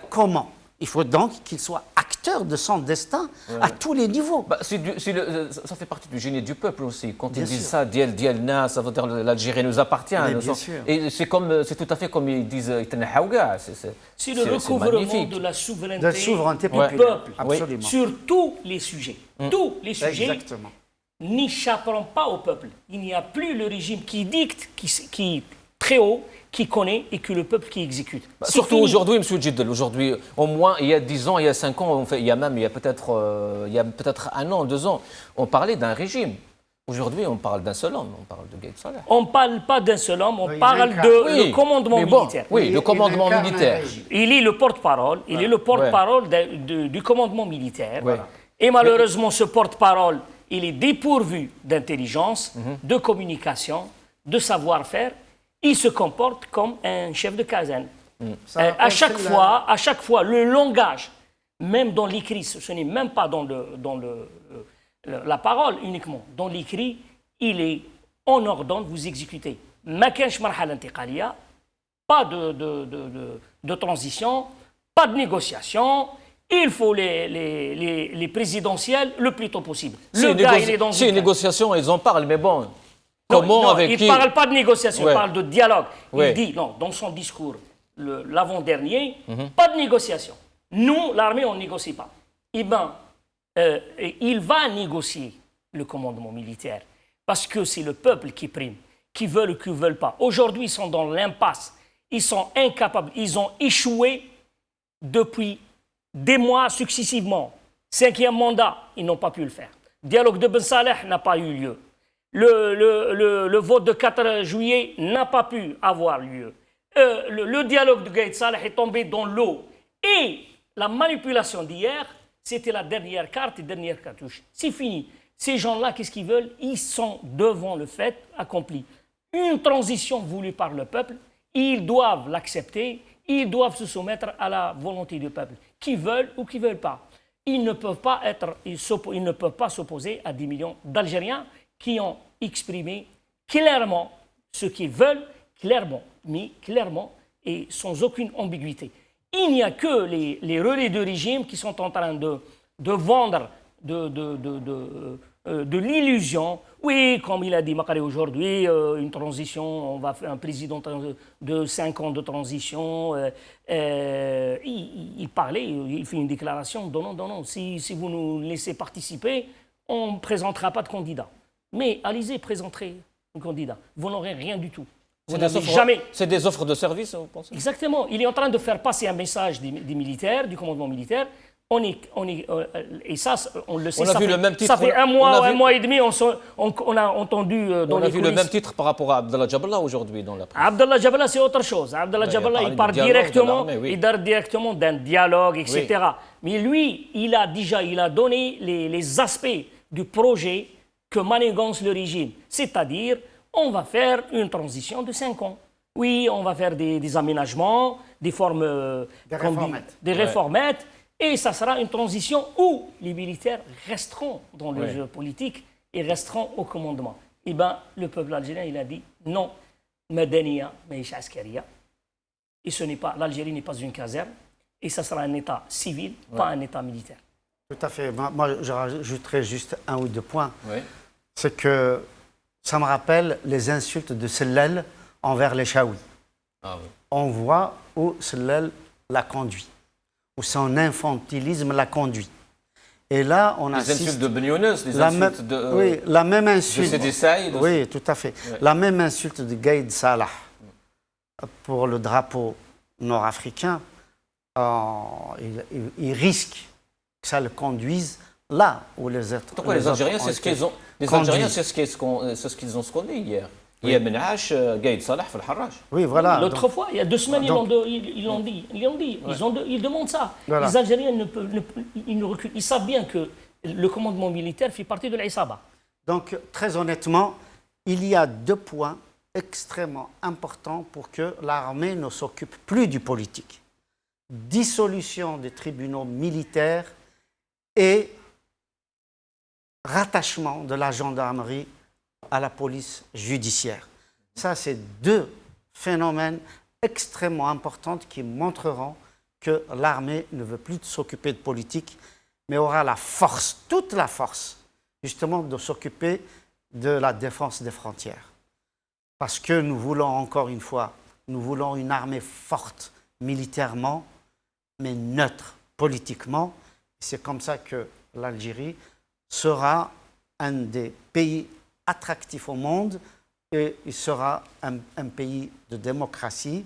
comment? Il faut donc qu'il soit acteur de son destin à tous les niveaux.
Ça fait partie du génie du peuple aussi. Quand ils disent ça, Dielna, ça veut dire l'Algérie nous appartient. Et c'est tout à fait comme ils disent
c'est le recouvrement de la souveraineté du peuple.
Absolument.
Sur tous les sujets. Tous les sujets n'échapperont pas au peuple. Il n'y a plus le régime qui dicte, qui est très haut, qui connaît et que le peuple qui exécute.
Surtout aujourd'hui, M. Djiddel, aujourd'hui, au moins il y a 10 ans, il y a 5 ans, il y a peut-être 1 an, 2 ans, on parlait d'un régime. Aujourd'hui, on parle d'un seul homme, on parle de Gaïd Salah.
On ne parle pas d'un seul homme, on parle de le commandement militaire.
Oui, le commandement militaire.
Il est le porte-parole, il est le porte-parole du commandement militaire. Et malheureusement, ce porte-parole, il est dépourvu d'intelligence, de communication, de savoir-faire. Il se comporte comme un chef de caserne. À chaque fois, le langage, même dans l'écrit, ce n'est même pas dans la parole uniquement. Dans l'écrit, il est en ordonne, vous exécutez. Pas de transition, pas de négociation. Il faut les présidentielles le plus tôt possible.
Si une négociation, ils en parlent, mais bon...
Il ne parle pas de négociation, il parle de dialogue. Il dit, non, dans son discours, l'avant-dernier, pas de négociation. Nous, l'armée, on ne négocie pas. Eh bien, il va négocier le commandement militaire parce que c'est le peuple qui prime, qui veut ou qui ne veut pas. Aujourd'hui, ils sont dans l'impasse. Ils sont incapables. Ils ont échoué depuis des mois successivement. 5e mandat, ils n'ont pas pu le faire. Le dialogue de Ben Saleh n'a pas eu lieu. Le vote de 4 juillet n'a pas pu avoir lieu. Le dialogue de Gaïd Salah est tombé dans l'eau. Et la manipulation d'hier, c'était la dernière carte et dernière cartouche. C'est fini. Ces gens-là, qu'est-ce qu'ils veulent? Ils sont devant le fait accompli. Une transition voulue par le peuple, ils doivent l'accepter, ils doivent se soumettre à la volonté du peuple, qui veulent ou qui ne veulent pas. Ils ne peuvent pas s'opposer à 10 millions d'Algériens qui ont exprimé clairement ce qu'ils veulent, clairement et sans aucune ambiguïté. Il n'y a que les relais de régime qui sont en train de vendre de l'illusion. Oui, comme il a dit Makari aujourd'hui, une transition, on va faire un président de 5 ans de transition. Il parlait, il fait une déclaration, non, si vous nous laissez participer, on ne présentera pas de candidat. Mais allez-y, présenterez un candidat. Vous n'aurez rien du tout.
C'est des offres de service, vous pensez?
Exactement. Il est en train de faire passer un message des militaires, du commandement militaire. Et ça, on le sait.
On a vu le même titre.
Ça fait un mois et demi, on a entendu dans les coulisses.
On a vu le même titre par rapport à Abdallah Jaballah aujourd'hui dans la presse.
Abdallah Jaballah, c'est autre chose. Abdallah Jaballah, il parle directement d'un dialogue, etc. Oui. Mais lui, il a donné les aspects du projet que manigance le régime. C'est-à-dire, on va faire une transition de 5 ans. Oui, on va faire des aménagements, des formes... Des réformettes. Et ça sera une transition où les militaires resteront dans le jeu politique et resteront au commandement. Eh bien, le peuple algérien, il a dit non, Madaniya, Maïcha Askaria. Et l'Algérie n'est pas une caserne. Et ça sera un État civil, pas un État militaire.
Tout à fait. Moi, je rajouterais juste 1 ou 2 points. Oui. C'est que ça me rappelle les insultes de Sellel envers les Chaouis. Ah, oui. On voit où Sellel l'a conduit, où son infantilisme l'a conduit. Et là, on assiste...
Les insultes de Ben Younes, les insultes de...
Oui, la même insulte...
De Sidi Saïd.
Oui, tout à fait. Oui. La même insulte de Gaïd Salah pour le drapeau nord-africain, il risque que ça le conduise là où les êtres...
Pourquoi les Algériens, c'est ce qu'ils ont... Les Algériens, c'est ce qu'ils ont scandé hier. Il y a Menache, Gaïd Salah, Al-Harraj.
Oui, voilà.
L'autre fois, il y a 2 semaines, ils l'ont dit. Ils demandent ça. Voilà. Les Algériens ne reculent. Ils savent bien que le commandement militaire fait partie de l'Aïsaba.
Donc, très honnêtement, il y a 2 points extrêmement importants pour que l'armée ne s'occupe plus du politique. Dissolution des tribunaux militaires et rattachement de la gendarmerie à la police judiciaire. Ça, c'est 2 phénomènes extrêmement importants qui montreront que l'armée ne veut plus s'occuper de politique, mais aura la force, toute la force, justement, de s'occuper de la défense des frontières. Parce que nous voulons, encore une fois, nous voulons une armée forte militairement, mais neutre politiquement. C'est comme ça que l'Algérie sera un des pays attractifs au monde et il sera un pays de démocratie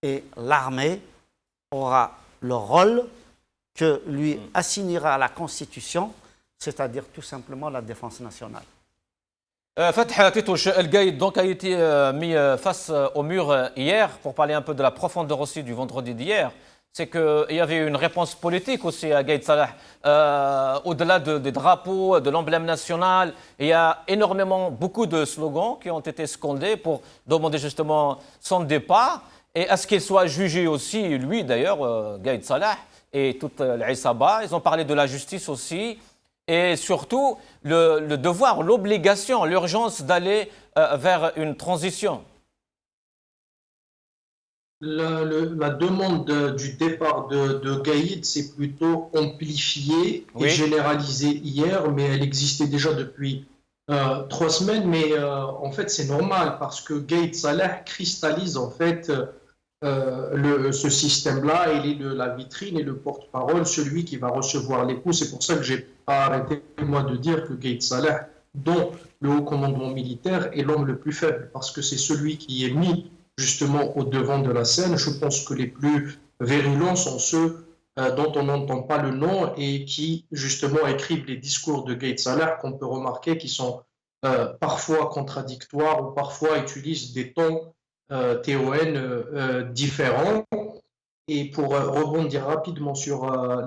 et l'armée aura le rôle que lui assignera la Constitution, c'est-à-dire tout simplement la défense nationale.
Fatah Titouche El Gaïd donc a été mis face au mur hier pour parler un peu de la profondeur aussi du vendredi d'hier. C'est qu'il y avait une réponse politique aussi à Gaïd Salah. Au-delà des drapeaux, de l'emblème national, il y a beaucoup de slogans qui ont été scandés pour demander justement son départ et à ce qu'il soit jugé aussi, lui d'ailleurs, Gaïd Salah et toute l'Aïsaba. Ils ont parlé de la justice aussi et surtout le devoir, l'obligation, l'urgence d'aller vers une transition.
La demande du départ de Gaïd s'est plutôt amplifiée et généralisée hier, mais elle existait déjà depuis 3 semaines. Mais en fait, c'est normal parce que Gaïd Salah cristallise en fait ce système-là. Il est la vitrine et le porte-parole, celui qui va recevoir les coups. C'est pour ça que j'ai pas arrêté moi de dire que Gaïd Salah, dont le haut commandement militaire, est l'homme le plus faible parce que c'est celui qui est mis justement au devant de la scène. Je pense que les plus virulents sont ceux dont on n'entend pas le nom et qui justement écrivent les discours de Gaïd Salah qu'on peut remarquer qui sont parfois contradictoires ou parfois utilisent des tons TON différents. Et pour rebondir rapidement sur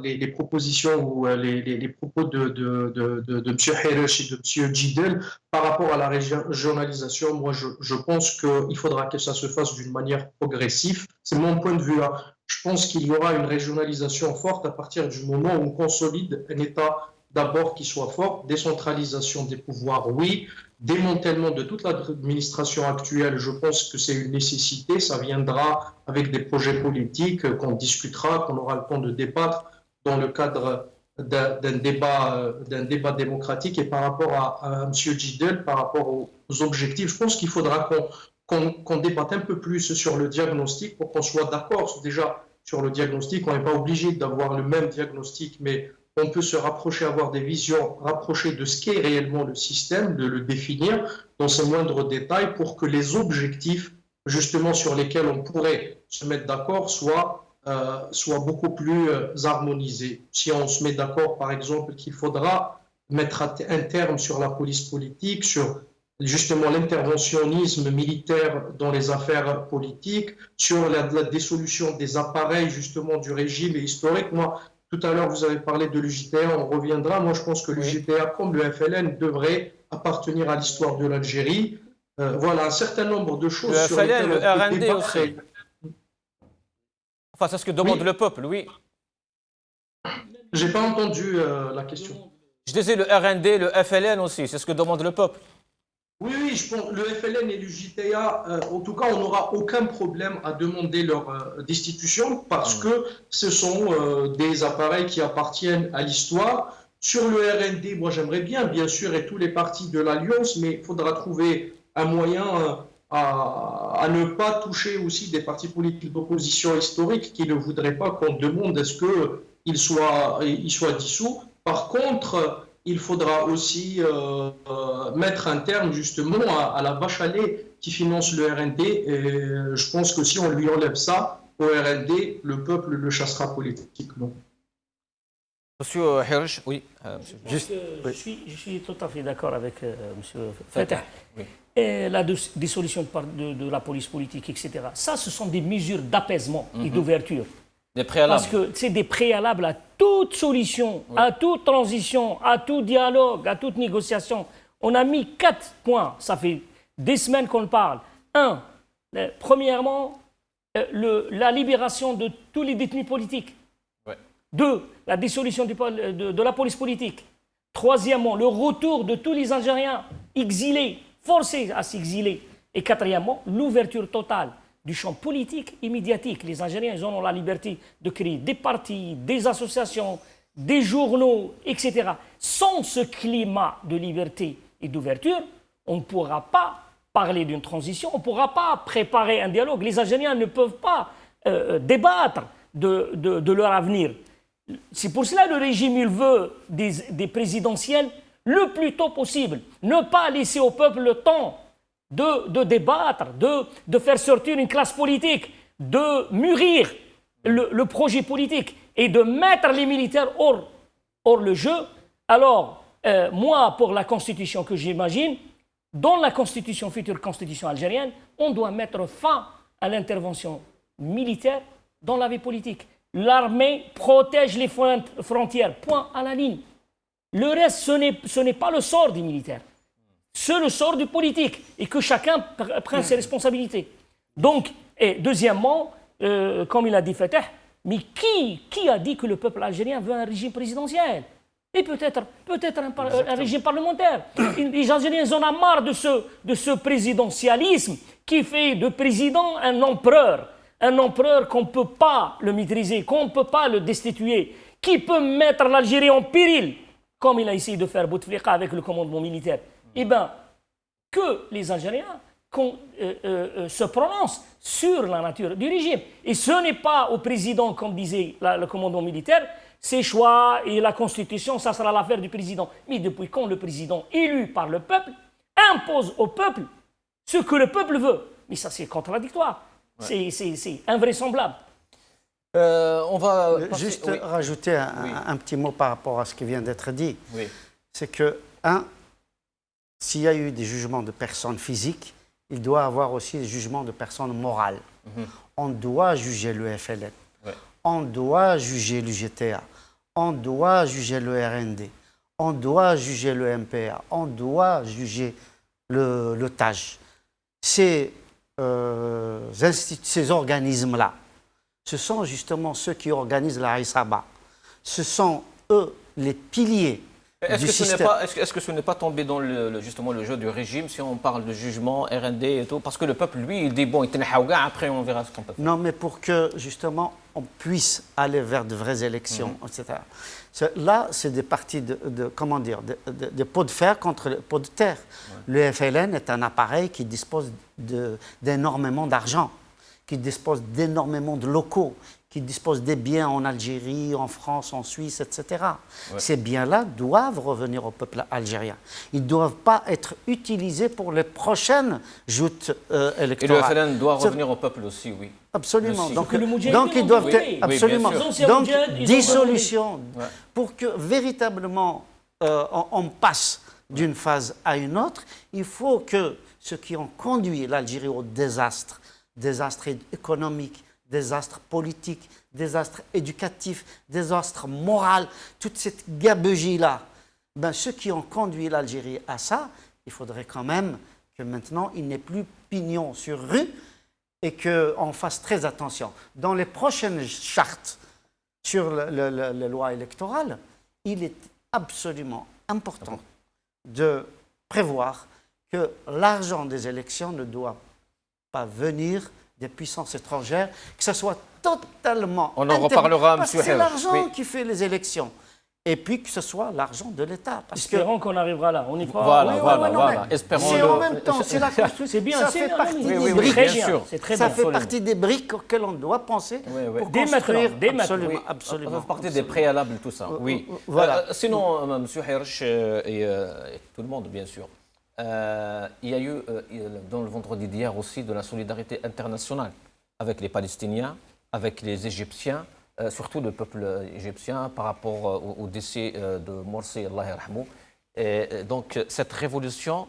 les propositions ou les propos de M. Heresh et de M. Jidel, par rapport à la régionalisation, moi je pense qu'il faudra que ça se fasse d'une manière progressive. C'est mon point de vue. Hein. Je pense qu'il y aura une régionalisation forte à partir du moment où on consolide un État d'abord qui soit fort, décentralisation des pouvoirs, oui, démantèlement de toute l'administration actuelle, je pense que c'est une nécessité, ça viendra avec des projets politiques qu'on discutera, qu'on aura le temps de débattre dans le cadre d'un débat démocratique. Et par rapport à M. Jidel, par rapport aux objectifs, je pense qu'il faudra qu'on débatte un peu plus sur le diagnostic pour qu'on soit d'accord déjà sur le diagnostic. On n'est pas obligé d'avoir le même diagnostic, mais on peut se rapprocher, avoir des visions rapprochées de ce qu'est réellement le système, de le définir dans ses moindres détails pour que les objectifs, justement, sur lesquels on pourrait se mettre d'accord, soient beaucoup plus harmonisés. Si on se met d'accord, par exemple, qu'il faudra mettre un terme sur la police politique, sur justement l'interventionnisme militaire dans les affaires politiques, sur la dissolution des appareils, justement, du régime et historique. Moi, tout à l'heure, vous avez parlé de l'UJTA, on reviendra. Moi, je pense que l'UJTA, comme le FLN, devrait appartenir à l'histoire de l'Algérie. Voilà, un certain nombre de choses.
Le
sur
FLN, le
lesquelles
RND aussi. Enfin, c'est ce que demande le peuple, oui.
Je n'ai pas entendu la question.
Je disais le RND, le FLN aussi, c'est ce que demande le peuple.
Oui, je pense le FLN et l'UJTA, en tout cas, on n'aura aucun problème à demander leur destitution parce que ce sont des appareils qui appartiennent à l'histoire. Sur le RND, moi j'aimerais bien sûr, et tous les partis de l'Alliance, mais il faudra trouver un moyen à ne pas toucher aussi des partis politiques d'opposition historiques qui ne voudraient pas qu'on demande à ce qu'ils soient dissous. Par contre, il faudra aussi mettre un terme justement à la vache à lait qui finance le RND. Et je pense que si on lui enlève ça au RND, le peuple le chassera politiquement.
Monsieur Heresh, oui.
Je suis tout à fait d'accord avec Monsieur Fatah. Oui. Et la dissolution de la police politique, etc. Ça, ce sont des mesures d'apaisement et d'ouverture.
Des préalables.
Parce que c'est des préalables à toute solution, à toute transition, à tout dialogue, à toute négociation. On a mis 4 points, ça fait des semaines qu'on parle. 1. Premièrement, la libération de tous les détenus politiques. 2. La dissolution de la police politique. 3e, le retour de tous les Algériens exilés, forcés à s'exiler. Et 4e, l'ouverture totale du champ politique et médiatique. Les Algériens, ils ont la liberté de créer des partis, des associations, des journaux, etc. Sans ce climat de liberté et d'ouverture, on ne pourra pas parler d'une transition, on ne pourra pas préparer un dialogue. Les Algériens ne peuvent pas débattre de leur avenir. C'est pour cela que le régime il veut des présidentielles le plus tôt possible. Ne pas laisser au peuple le temps de débattre, de faire sortir une classe politique, de mûrir le projet politique et de mettre les militaires hors le jeu. Alors, moi, pour la constitution que j'imagine, dans la constitution, future constitution algérienne, on doit mettre fin à l'intervention militaire dans la vie politique. L'armée protège les frontières, point à la ligne. Le reste, ce n'est pas le sort des militaires. C'est le sort du politique et que chacun prenne ses responsabilités. Donc, et deuxièmement, comme il a dit Fatah, mais qui a dit que le peuple algérien veut un régime présidentiel? Et peut-être un régime parlementaire. Les Algériens en ont marre de ce présidentialisme qui fait de président un empereur qu'on ne peut pas le maîtriser, qu'on ne peut pas le destituer, qui peut mettre l'Algérie en péril, comme il a essayé de faire Bouteflika avec le commandement militaire. Eh bien, que les Algériens se prononcent sur la nature du régime. Et ce n'est pas au président, comme disait le commandant militaire, ses choix et la Constitution, ça sera l'affaire du président. Mais depuis quand le président, élu par le peuple, impose au peuple ce que le peuple veut? Mais ça, c'est contradictoire. Ouais. C'est invraisemblable.
On va juste rajouter un petit mot par rapport à ce qui vient d'être dit. Oui. C'est que, s'il y a eu des jugements de personnes physiques, il doit y avoir aussi des jugements de personnes morales. On doit juger le FLN. Ouais. on doit juger l'UGTA, on doit juger le RND, on doit juger le MPA, on doit juger le TAJ. Ces organismes-là, ce sont justement ceux qui organisent la Isaba. Ce sont eux les piliers du système.
Est-ce que ce n'est pas tombé dans justement le jeu du régime si on parle de jugement, RND et tout? Parce que le peuple, lui, il dit bon, il tenait après on verra ce qu'on peut faire.
Non, mais pour que justement on puisse aller vers de vraies élections, etc. Là, c'est des partis de pots de fer contre les pots de terre. Ouais. Le FLN est un appareil qui dispose d'énormément d'argent, qui dispose d'énormément de locaux, qui dispose des biens en Algérie, en France, en Suisse, etc. Ouais. Ces biens-là doivent revenir au peuple algérien. Ils ne doivent pas être utilisés pour les prochaines joutes électorales.
Et le FLN doit revenir au peuple aussi, oui.
Absolument.
Aussi.
Donc ils doivent être... Absolument. Donc, dissolution. Ouais. Pour que véritablement on passe d'une phase à une autre, il faut que ceux qui ont conduit l'Algérie au désastre économique, désastre politique, désastre éducatif, désastre moral, toute cette gabegie-là, ceux qui ont conduit l'Algérie à ça, il faudrait quand même que maintenant, il n'y ait plus pignon sur rue et qu'on fasse très attention. Dans les prochaines chartes sur la loi électorale, il est absolument important de prévoir que l'argent des élections ne doit pas venir des puissances étrangères, que ce soit totalement...
On en reparlera,
parce que c'est l'argent qui fait les élections. Et puis que ce soit l'argent de l'État.
Espérons qu'on arrivera là. On y croit.
Voilà. Espérons.
C'est en même temps, c'est la construction.
C'est bien,
ça fait partie des briques.
Bien sûr.
Ça fait partie des briques auxquelles on doit penser pour construire.
Absolument. Ça fait partie des préalables, tout ça. Oui.
Voilà.
Sinon, M. Hirsch et tout le monde, bien sûr, il y a eu, dans le vendredi d'hier aussi, de la solidarité internationale avec les Palestiniens, avec les Égyptiens, surtout le peuple égyptien par rapport au décès de Morsi, Allah yarhamou. Et donc cette révolution,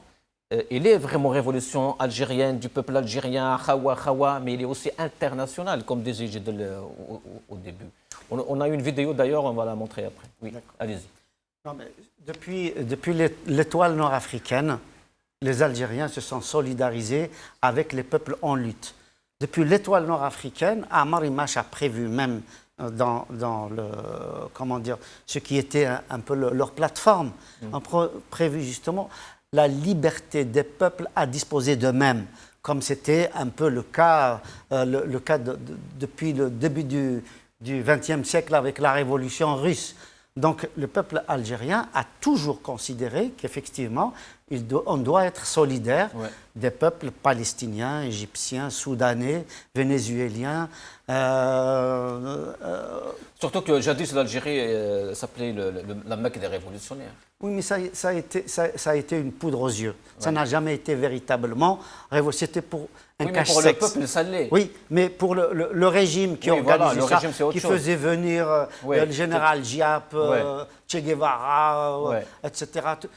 il est vraiment révolution algérienne, du peuple algérien, Khawa, mais il est aussi international, comme disait Gidel au début. On a une vidéo d'ailleurs, on va la montrer après. Oui, allez-y.
Depuis l'étoile nord-africaine, les Algériens se sont solidarisés avec les peuples en lutte. Depuis l'étoile nord-africaine, Amar Imache a prévu même dans ce qui était un peu leur plateforme, ont prévu justement la liberté des peuples à disposer d'eux-mêmes, comme c'était un peu le cas depuis le début du XXe siècle avec la révolution russe. Donc le peuple algérien a toujours considéré qu'effectivement, on doit être solidaire des peuples palestiniens, égyptiens, soudanais, vénézuéliens.
Surtout que jadis l'Algérie s'appelait la Mecque des révolutionnaires.
Oui, mais ça a été une poudre aux yeux. Ça n'a jamais été véritablement révolutionnaire. C'était pour un cache-sexe.
Mais pour le peuple, ça l'est.
Oui, mais pour le régime qui organisait ça, qui faisait venir le général Giap, Che Guevara, etc.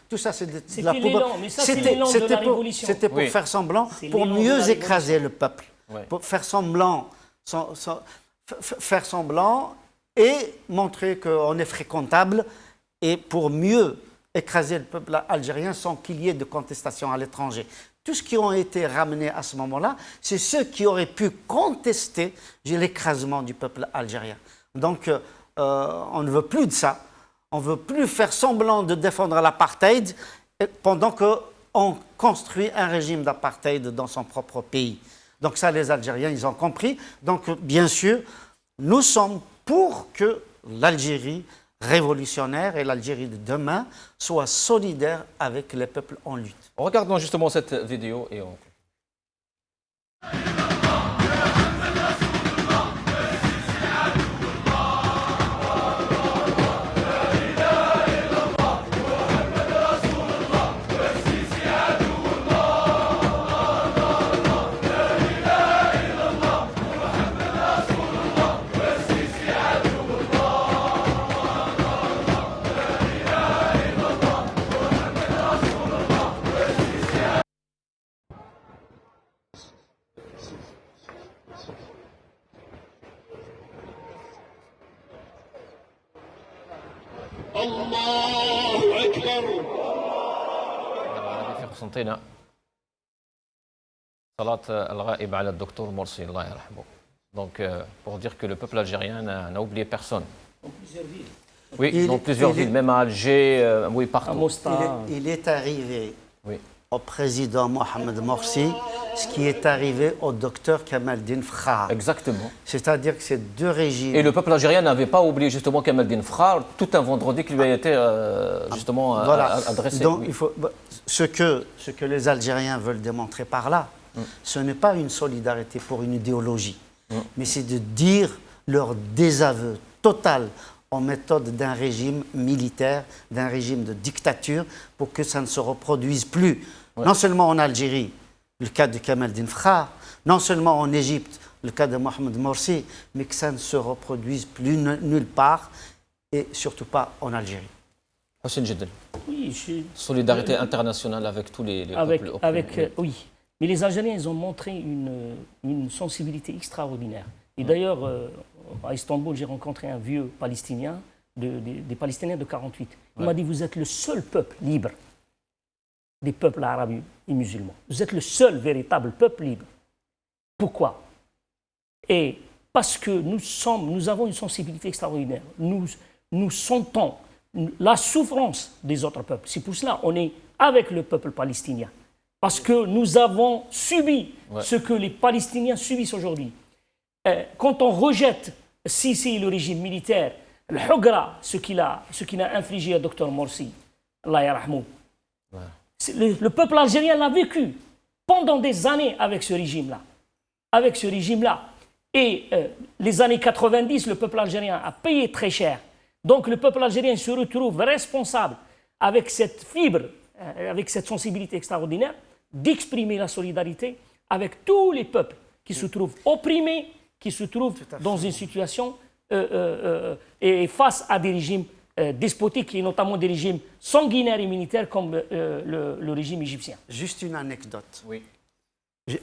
Tout ça, c'est de la poudre.
Mais ça, c'est l'élan de la révolution.
C'était pour faire semblant, pour mieux écraser le peuple. Pour faire semblant et montrer qu'on est fréquentable et pour mieux écraser le peuple algérien sans qu'il y ait de contestation à l'étranger. Tous ceux qui ont été ramenés à ce moment-là, c'est ceux qui auraient pu contester l'écrasement du peuple algérien. Donc, on ne veut plus de ça. On ne veut plus faire semblant de défendre l'apartheid pendant qu'on construit un régime d'apartheid dans son propre pays. Donc ça, les Algériens, ils ont compris. Donc, bien sûr, nous sommes pour que l'Algérie révolutionnaire et l'Algérie de demain soient solidaires avec les peuples en lutte.
Regardons justement cette vidéo et on...
الله أكبر.
في قسنطينة صلاة الغائب على الدكتور مرسي الله يرحمه. Donc pour dire que le peuple algérien n'a oublié personne.
Dans plusieurs villes.
Oui, dans plusieurs villes, même à Alger, oui, partout.
À Mostar.
Il est arrivé
Oui.
au président Mohamed Morsi ce qui est arrivé au docteur Kamel Din Frah.
Exactement.
C'est-à-dire que ces deux régimes...
Et le peuple algérien n'avait pas oublié justement Kamel Din Frah, tout un vendredi qui lui a été justement adressé.
Donc,
oui.
il faut, ce que les Algériens veulent démontrer par là, ce n'est pas une solidarité pour une idéologie, mais c'est de dire leur désaveu total aux méthodes d'un régime militaire, d'un régime de dictature, pour que ça ne se reproduise plus. Ouais. Non seulement en Algérie, le cas de Kamel Din Frah, non seulement en Égypte, le cas de Mohamed Morsi, mais que ça ne se reproduise plus nulle part, et surtout pas en Algérie.
Hossein Jiddel.
Oui,
solidarité internationale avec tous les peuples opprimés.
Oui, mais les Algériens, ils ont montré une sensibilité extraordinaire. Et d'ailleurs, à Istanbul, j'ai rencontré un vieux Palestinien, des Palestiniens de 48. Il m'a dit, vous êtes le seul peuple libre des peuples arabes et musulmans. Vous êtes le seul véritable peuple libre. Pourquoi? Et parce que nous avons une sensibilité extraordinaire. Nous sentons la souffrance des autres peuples. C'est pour cela qu'on est avec le peuple palestinien. Parce que nous avons subi ce que les Palestiniens subissent aujourd'hui. Quand on rejette Sisi, le régime militaire, le Hugra, ce qu'il a infligé à Dr Morsi, Allah yarahmou, le peuple algérien l'a vécu pendant des années avec ce régime-là. Et les années 90, le peuple algérien a payé très cher. Donc le peuple algérien se retrouve responsable avec cette fibre, avec cette sensibilité extraordinaire, d'exprimer la solidarité avec tous les peuples qui se trouvent opprimés, qui se trouvent dans une situation et face à des régimes despotiques et notamment des régimes sanguinaires et militaires comme le régime égyptien.
Juste une anecdote.
Oui.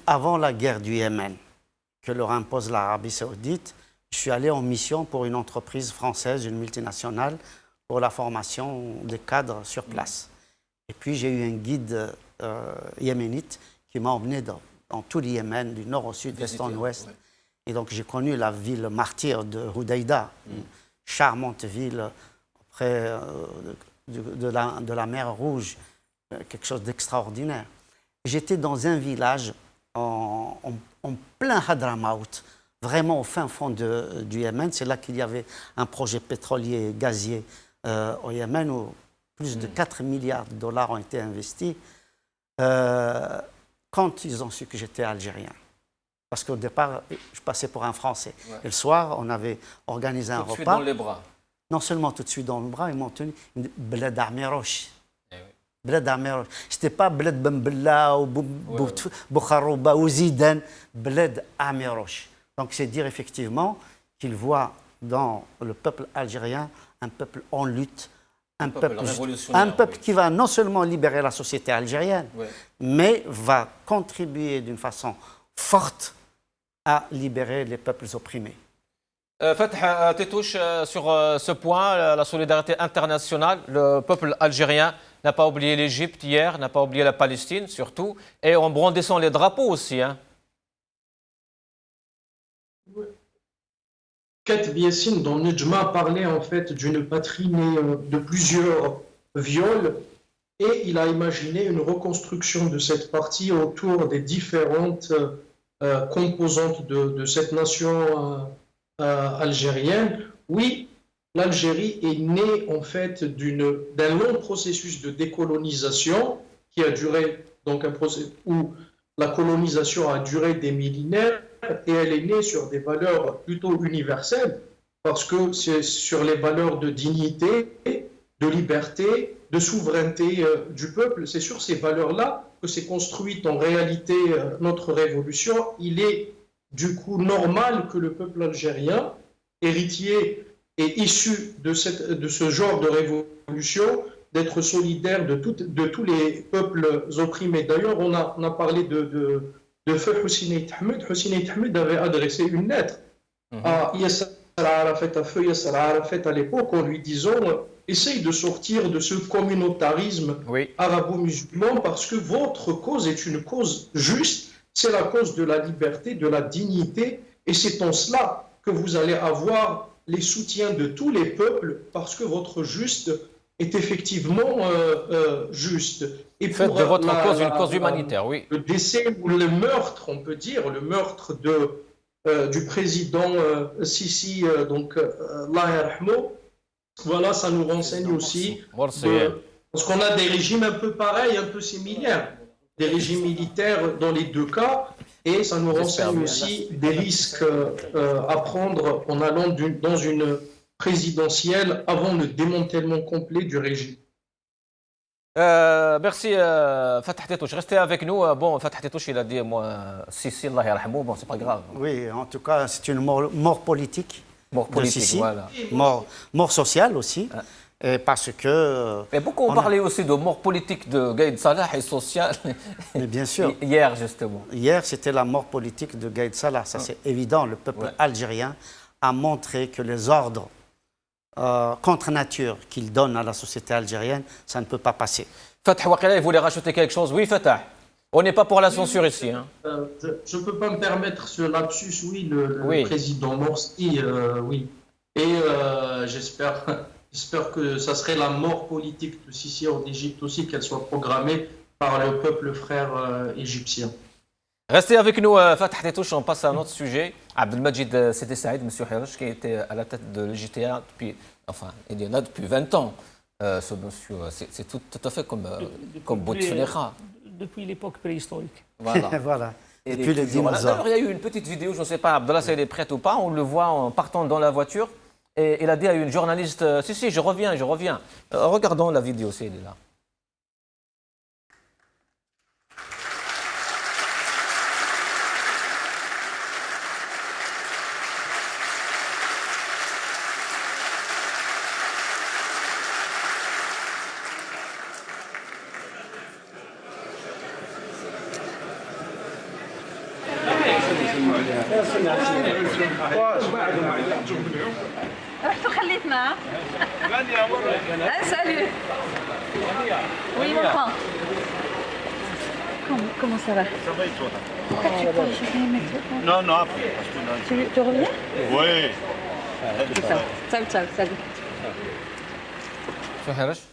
Avant la guerre du Yémen, que leur impose l'Arabie Saoudite, je suis allé en mission pour une entreprise française, une multinationale, pour la formation des cadres sur place. Et puis j'ai eu un guide yéménite qui m'a emmené dans tout le Yémen, du nord au sud, d'est en ouest. Ouais. Et donc j'ai connu la ville martyre de Hodeïda, une charmante ville près de la mer Rouge, quelque chose d'extraordinaire. J'étais dans un village en plein Hadramaout, vraiment au fin fond du Yémen. C'est là qu'il y avait un projet pétrolier et gazier au Yémen où plus de 4 milliards de dollars ont été investis. Quand ils ont su que j'étais algérien. Parce qu'au départ, je passais pour un Français. Ouais. Et le soir, on avait organisé un repas. Tout de suite
dans les bras.
Non seulement tout de suite dans le bras, ils m'ont tenu Bled Amiroch. Bled Amiroch. C'était pas Bled Bembella ou Boukharouba ou Zidane. Bled Amiroch. Donc c'est dire effectivement qu'ils voient dans le peuple algérien un peuple en lutte, un peuple qui va non seulement libérer la société algérienne, mais va contribuer d'une façon forte à libérer les peuples opprimés.
Fatah Tétouche, sur ce point, la solidarité internationale, le peuple algérien n'a pas oublié l'Égypte hier, n'a pas oublié la Palestine surtout, et en brandissant les drapeaux aussi. Hein.
Katb Yassine, dans Nejma, parlait en fait d'une patrie née de plusieurs viols et il a imaginé une reconstruction de cette partie autour des différentes composantes de cette nation algérienne. Oui, l'Algérie est née en fait d'un long processus de décolonisation qui a duré, donc un processus où la colonisation a duré des millénaires et elle est née sur des valeurs plutôt universelles parce que c'est sur les valeurs de dignité, de liberté, de souveraineté du peuple. C'est sur ces valeurs-là que s'est construite en réalité notre révolution. Il est du coup normal que le peuple algérien, héritier et issu de ce genre de révolution, d'être solidaire de tous les peuples opprimés. D'ailleurs, on a parlé de feu Hossein Ahmed. Hossein Ahmed avait adressé une lettre à Yasser Arafat, à feu Yasser Arafat à l'époque, en lui disant essaye de sortir de ce communautarisme arabo-musulman parce que votre cause est une cause juste, c'est la cause de la liberté, de la dignité, et c'est en cela que vous allez avoir les soutiens de tous les peuples parce que votre juste est effectivement juste. Et
faites de votre cause une cause humanitaire, oui.
Le décès ou le meurtre, on peut dire, le meurtre du président Sisi, donc Allah yarhamou, voilà, ça nous renseigne aussi. Parce qu'on a des régimes un peu pareils, un peu similaires, des régimes militaires dans les deux cas, et ça nous renseigne aussi des risques à prendre en allant dans une présidentielle avant le démantèlement complet du régime.
Merci Fatah Tétouche. Restez avec nous. Bon, Fatah Tétouche, il a dit, moi, Sisi, Allah yarhamou, bon, c'est pas grave.
Oui, en tout cas, c'est une mort politique.
Mort politique, Sisi. Voilà.
Mort sociale aussi. Parce que...
Mais beaucoup ont parlé aussi de mort politique de Gaïd Salah et sociale.
Mais bien sûr.
Hier, justement.
Hier, c'était la mort politique de Gaïd Salah. Ça, c'est évident. Le peuple algérien a montré que les ordres contre nature qu'il donne à la société algérienne, ça ne peut pas passer.
Fatah Waqila, il voulait rajouter quelque chose. Oui, Fatah. On n'est pas pour la censure ici. Hein.
Je ne peux pas me permettre ce lapsus, oui, le président Morsi, oui. Et j'espère que ça serait la mort politique de Sisi en Égypte aussi, qu'elle soit programmée par le peuple frère égyptien.
Restez avec nous, Fatah Tétouche, on passe à un autre sujet. Abdelmajid Sidi Saïd, M. Hirosh, qui était à la tête de l'EJTA depuis, enfin, il y en a depuis 20 ans. Ce monsieur, c'est tout à fait comme Bouteflika.
Depuis l'époque préhistorique.
Voilà.
Voilà.
Et depuis les dinosaures. Il y a eu une petite vidéo, je ne sais pas, Abdallah, si elle est prête ou pas, on le voit en partant dans la voiture. Et il a dit à une journaliste, si, je reviens. Regardons la vidéo, si elle est là.
رحت وخليتنا salut oui mon grand comment ça va ça va et toi pourquoi tu pars je viens mettre non après tu reviens oui salut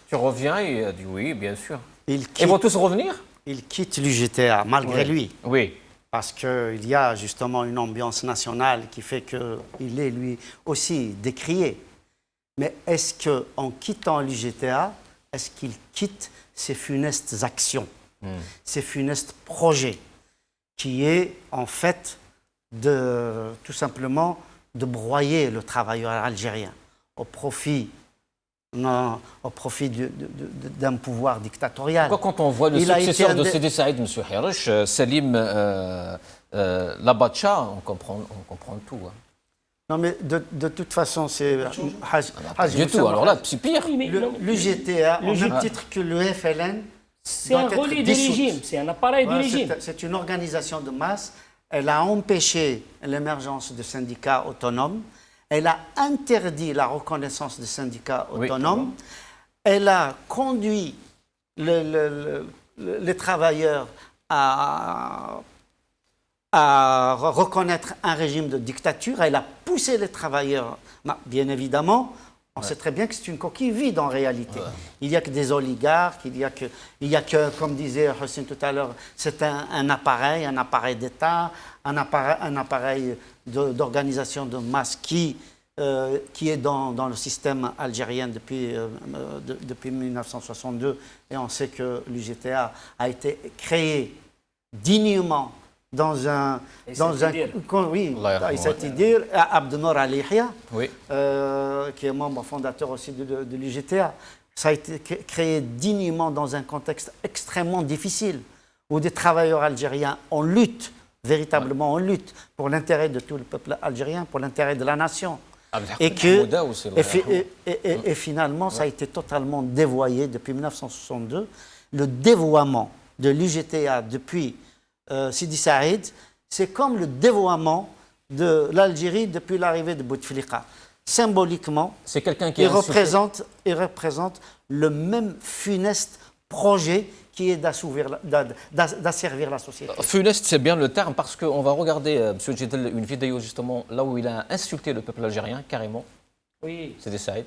Tu reviens et il a dit oui bien sûr
Ils
vont tous revenir
il quitte l'UJTA malgré lui
oui
parce qu'il y a justement une ambiance nationale qui fait qu'il est lui aussi décrié. Mais est-ce qu'en quittant l'UJTA, est-ce qu'il quitte ses funestes actions, ses funestes projets, qui est en fait tout simplement de broyer le travailleur algérien au profit d'un pouvoir dictatorial.
Pourquoi, quand on voit le successeur de Sidi Saïd, M. Hirosh, Salim Labacha, on comprend tout. Hein.
Non, mais de toute façon, c'est...
Du tout, alors là, c'est pire.
L'UJTA, au même titre que le FLN,
c'est un relais du régime, c'est un appareil du régime.
C'est une organisation de masse. Elle a empêché l'émergence de syndicats autonomes. Elle a interdit la reconnaissance des syndicats autonomes. Elle a conduit les travailleurs à reconnaître un régime de dictature. Elle a poussé les travailleurs. Bien évidemment, on sait très bien que c'est une coquille vide en réalité. Il n'y a que des oligarques, il y a que, comme disait Hussein tout à l'heure, c'est un appareil d'État, un appareil d'organisation de masse qui est dans le système algérien depuis 1962. Et on sait que l'UJTA a été créé dignement dans un Abdelnour Alihia, qui est membre fondateur aussi de l'UJTA. Ça a été créé dignement dans un contexte extrêmement difficile, où des travailleurs algériens en lutte, véritablement en lutte, pour l'intérêt de tout le peuple algérien, pour l'intérêt de la nation. Et finalement, ça a été totalement dévoyé depuis 1962. Le dévoiement de l'UJTA depuis Sidi Saïd, c'est comme le dévoiement de l'Algérie depuis l'arrivée de Bouteflika. symboliquement,
c'est quelqu'un qui
il représente le même funeste projet qui est d'asservir la société.
Funeste, c'est bien le terme, parce qu'on va regarder, M. Djedel, une vidéo justement là où il a insulté le peuple algérien, carrément.
Oui.
C'est des Saïd.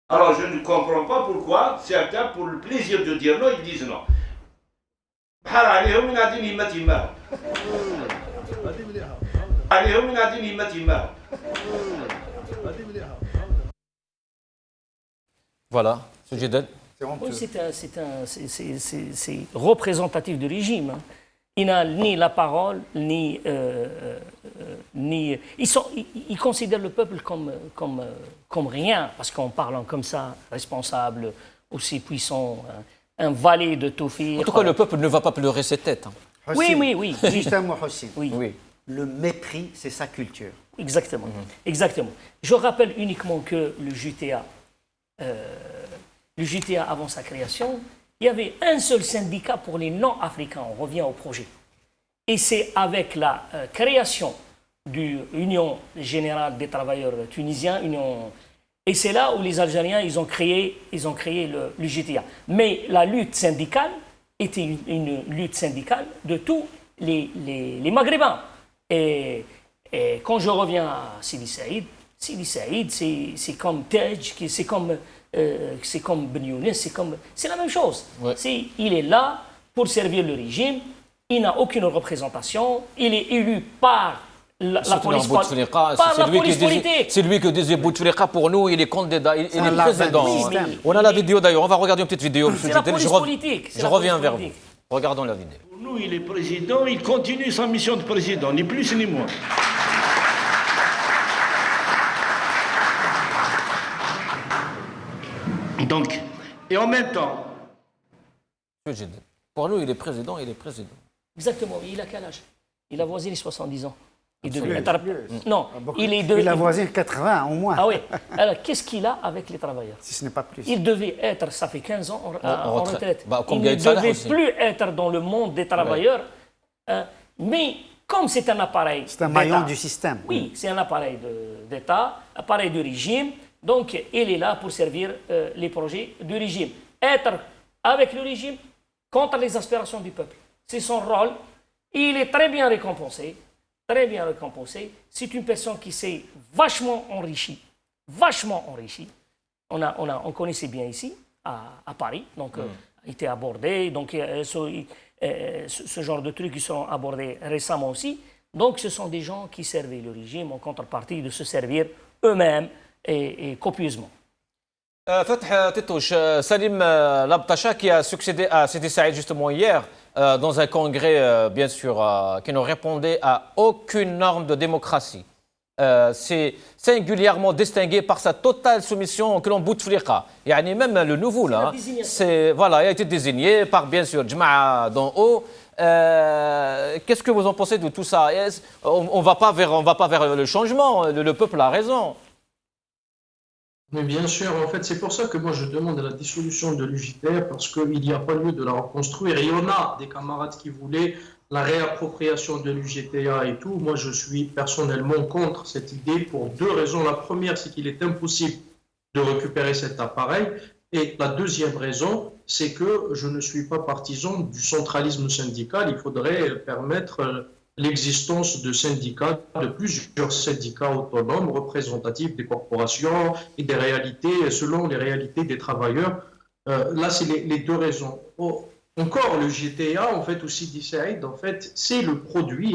Alors je ne comprends pas pourquoi certains, pour le plaisir de dire non, ils disent non.
Voilà, M. Djedel.
Oui, c'est représentatif du régime. Hein. Il n'a ni la parole, ni... Ils considèrent le peuple comme rien, parce qu'on parle comme ça, responsable, aussi puissant, un valet de Tawfiq.
En tout cas, le peuple ne va pas pleurer ses têtes. Hein.
Hossein,
Oui.
Juste un mot, Hossein.
Oui.
Le mépris, c'est sa culture.
Exactement. Exactement. Je rappelle uniquement que le JTA, avant sa création, il y avait un seul syndicat pour les non-africains. On revient au projet. Et c'est avec la création de l'Union générale des travailleurs tunisiens, et c'est là où les Algériens ils ont créé le JTA. Mais la lutte syndicale était une lutte syndicale de tous les Maghrébins. Et quand je reviens à Sidi Saïd, c'est comme Tej, c'est comme Ben Younes, c'est la même chose.
Ouais.
Il est là pour servir le régime, il n'a aucune représentation, il est élu par la police politique.
C'est lui qui disait Bouteflika pour nous, il est candidat, il est président. On a la vidéo d'ailleurs, on va regarder une petite vidéo.
C'est la police politique.
Je reviens vers vous. Regardons la vidéo.
Pour nous, il est président, il continue sa mission de président, ni plus ni moins. Donc, et en même temps...
Pour nous, il est président, il est président.
Exactement, il a quel âge? Il a voisiné les 70 ans.
Non, il a voisiné 80 au moins.
Ah oui. Alors, qu'est-ce qu'il a avec les travailleurs?
Si ce n'est pas plus.
Il devait être, ça fait 15 ans en retraite. Il
ne
devait plus être dans le monde des travailleurs. Mais comme c'est un appareil
c'est un maillon du système.
Oui, c'est un appareil d'État, appareil de régime. Donc, il est là pour servir les projets du régime. Être avec le régime contre les aspirations du peuple. C'est son rôle. Il est très bien récompensé. Très bien récompensé. C'est une personne qui s'est vachement enrichie. Vachement enrichie. On connaissait bien ici, à Paris. Donc, il était abordé. Donc, ce genre de trucs qui sont abordés récemment aussi. Donc, ce sont des gens qui servaient le régime en contrepartie de se servir eux-mêmes et copieusement.
Fatah Tétouche, Salim Labtacha qui a succédé à Sidi Saïd justement hier dans un congrès, bien sûr, qui ne répondait à aucune norme de démocratie. C'est singulièrement distingué par sa totale soumission au clan Bouteflika. Yani même le nouveau, là, voilà, il a été désigné par, bien sûr, Jma'a d'en haut. Qu'est-ce que vous en pensez de tout ça? On va pas vers le changement, le peuple a raison.
Mais bien sûr, en fait, c'est pour ça que moi je demande la dissolution de l'UJTR parce qu'il n'y a pas lieu de la reconstruire. Il y en a des camarades qui voulaient la réappropriation de l'UJTA et tout. Moi, je suis personnellement contre cette idée pour deux raisons. La première, c'est qu'il est impossible de récupérer cet appareil. Et la deuxième raison, c'est que je ne suis pas partisan du centralisme syndical. Il faudrait permettre l'existence de syndicats, de plusieurs syndicats autonomes, représentatifs des corporations et des réalités, selon les réalités des travailleurs. Là, c'est les deux raisons. Encore, le GTA, en fait, aussi dit Saïd, en fait, c'est le produit,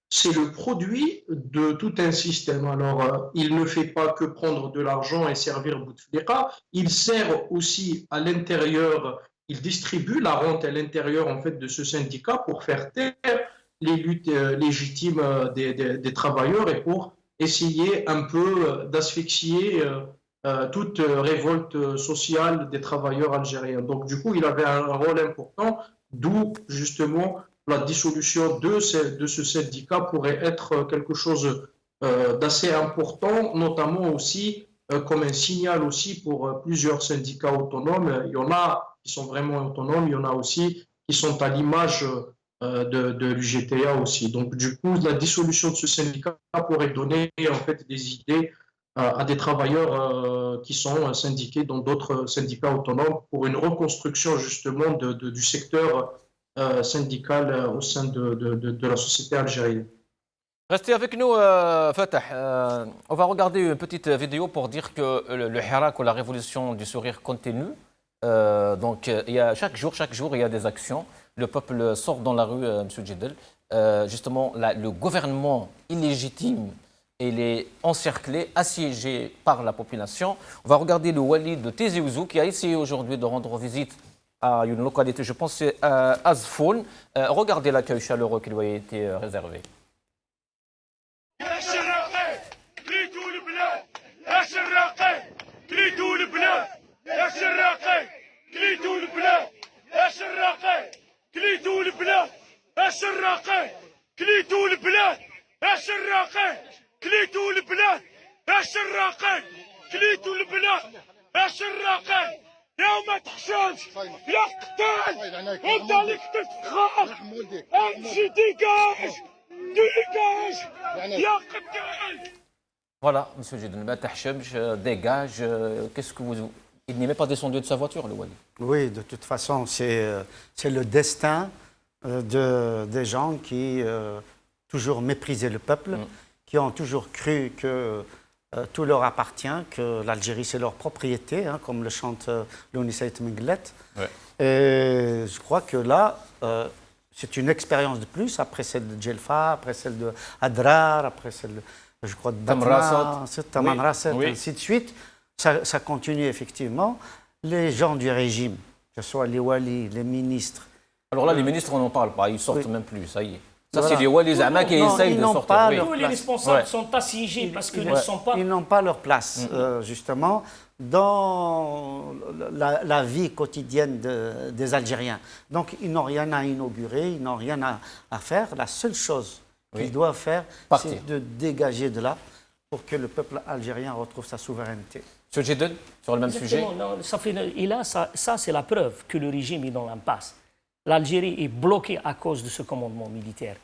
c'est le produit de tout un système. Alors, il ne fait pas que prendre de l'argent et servir Bouteflika, il sert aussi à l'intérieur, il distribue la rente à l'intérieur, en fait, de ce syndicat pour faire taire les luttes légitimes des travailleurs et pour essayer un peu d'asphyxier toute révolte sociale des travailleurs algériens. Donc, du coup, il avait un rôle important, d'où justement la dissolution de ce syndicat pourrait être quelque chose d'assez important, notamment aussi comme un signal aussi pour plusieurs syndicats autonomes. Il y en a qui sont vraiment autonomes, il y en a aussi qui sont à l'image de l'UGTA aussi. Donc, du coup, la dissolution de ce syndicat pourrait donner en fait des idées à des travailleurs qui sont syndiqués dans d'autres syndicats autonomes pour une reconstruction justement du secteur syndical au sein de la société algérienne.
Restez avec nous, Fatah. On va regarder une petite vidéo pour dire que le Hirak ou la révolution du sourire continue. Donc, il y a chaque jour, il y a des actions. Le peuple sort dans la rue, M. Djedel. Justement, le gouvernement illégitime, il est encerclé, assiégé par la population. On va regarder le Wali de Tizi Ouzou qui a essayé aujourd'hui de rendre visite à une localité, je pense c'est Azfoun. Regardez l'accueil chaleureux qui lui a été réservé.
كليتوا البلاد الشراقي كليتوا البلاد الشراقي كليتوا البلاد الشراقي كليتوا البلاد الشراقي يا ما تحشمش يا قتال انت اللي كنت تخاف امشي ديكاج ديكاج يا قتال.
Voilà, M. Djedel, dégage. Qu'est-ce que vous... Il n'est même pas descendu de sa voiture, le Wali.
Oui, de toute façon, c'est le destin des gens qui toujours méprisaient le peuple, qui ont toujours cru que tout leur appartient, que l'Algérie c'est leur propriété, hein, comme le chante Louni Saïd Menglet. Ouais. Et je crois que là, c'est une expérience de plus, après celle de Djelfa, après celle de Adrar, après celle de, je crois, de Taman Rasset, oui. Ainsi de suite. Ça continue effectivement. Les gens du régime, que ce soit les walis, les ministres.
Alors là, les ministres, on n'en parle pas, ils sortent même plus, ça y est. Ça, voilà. C'est les walis Zama qui essayent de sortir.
Tous les responsables sont assiégés parce qu'ils ne sont pas.
Ils n'ont pas leur place, justement, dans la vie quotidienne des Algériens. Donc, ils n'ont rien à inaugurer, ils n'ont rien à faire. La seule chose qu'ils doivent faire, c'est de dégager de là pour que le peuple algérien retrouve sa souveraineté.
M. Djedel, sur le même sujet.
Non, ça c'est la preuve que le régime est dans l'impasse. L'Algérie est bloquée à cause de ce commandement militaire.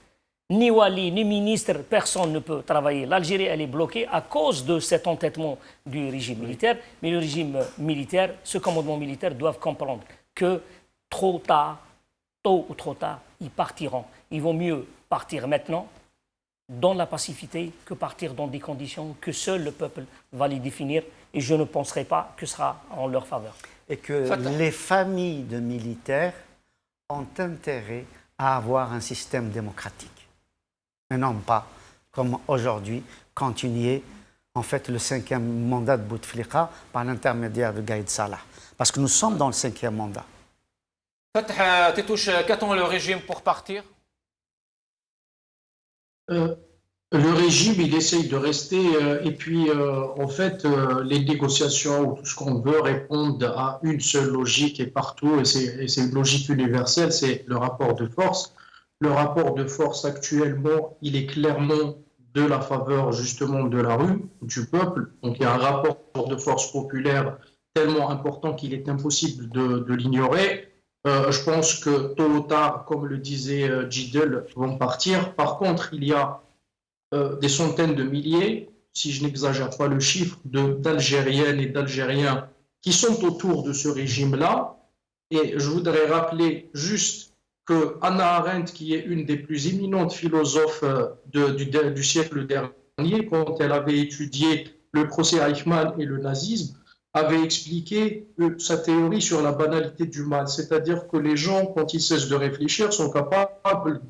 Ni wali, ni ministre, personne ne peut travailler. L'Algérie, elle est bloquée à cause de cet entêtement du régime militaire. Mais le régime militaire, ce commandement militaire, doivent comprendre que tôt ou trop tard, ils partiront. Il vaut mieux partir maintenant, dans la pacificité, que partir dans des conditions que seul le peuple va les définir. Et je ne penserai pas que ce sera en leur faveur.
Et que les familles de militaires ont intérêt à avoir un système démocratique. Et non pas, comme aujourd'hui, continuer en fait le 5e mandat de Bouteflika par l'intermédiaire de Gaïd Salah. Parce que nous sommes dans le 5e mandat.
Fatah Tétouche, qu'attend le régime pour partir?
Le régime, il essaye de rester et puis en fait les négociations ou tout ce qu'on veut répondent à une seule logique et partout et c'est une logique universelle, c'est le rapport de force. Le rapport de force actuellement, il est clairement de la faveur justement de la rue, du peuple. Donc il y a un rapport de force populaire tellement important qu'il est impossible de l'ignorer. Je pense que tôt ou tard, comme le disait Djedel, vont partir. Par contre, il y a des centaines de milliers, si je n'exagère pas le chiffre, d'Algériennes et d'Algériens qui sont autour de ce régime-là. Et je voudrais rappeler juste que Hannah Arendt, qui est une des plus éminentes philosophes du siècle dernier, quand elle avait étudié le procès Eichmann et le nazisme, avait expliqué sa théorie sur la banalité du mal, c'est-à-dire que les gens, quand ils cessent de réfléchir, sont capables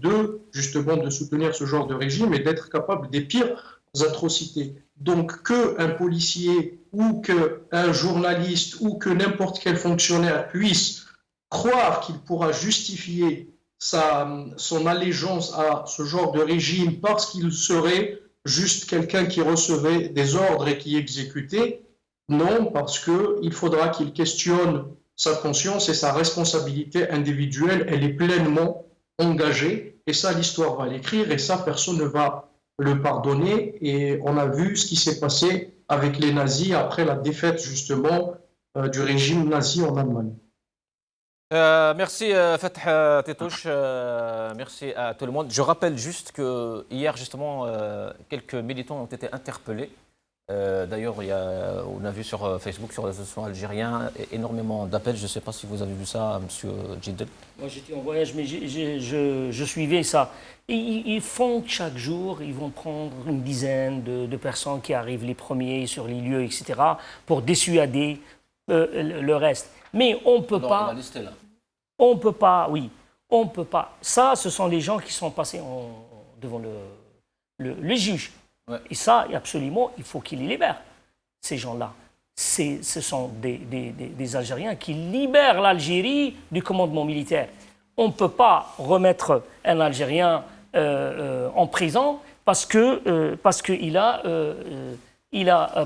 justement de soutenir ce genre de régime et d'être capables des pires atrocités. Donc qu'un policier ou qu'un journaliste ou que n'importe quel fonctionnaire puisse croire qu'il pourra justifier son allégeance à ce genre de régime parce qu'il serait juste quelqu'un qui recevait des ordres et qui exécutait, non, parce qu'il faudra qu'il questionne sa conscience et sa responsabilité individuelle. Elle est pleinement engagée et ça, l'histoire va l'écrire et ça, personne ne va le pardonner. Et on a vu ce qui s'est passé avec les nazis après la défaite justement du régime nazi en Allemagne.
Merci Fatah Tétouche, merci à tout le monde. Je rappelle juste que hier justement quelques militants ont été interpellés. D'ailleurs, on a vu sur Facebook, sur les réseaux sociaux algériens, énormément d'appels. Je ne sais pas si vous avez vu ça, Monsieur Djidel.
Moi, j'étais en voyage, mais je suivais ça. Ils font chaque jour, ils vont prendre une dizaine de personnes qui arrivent les premiers sur les lieux, etc., pour dissuader le reste. Mais on ne peut pas...
La liste est là.
On ne peut pas, oui, on ne peut pas. Ça, ce sont les gens qui sont passés devant le juge.
Ouais.
Et ça, absolument, il faut qu'ils les libèrent, ces gens-là. Ce sont des Algériens qui libèrent l'Algérie du commandement militaire. On ne peut pas remettre un Algérien en prison parce qu'il a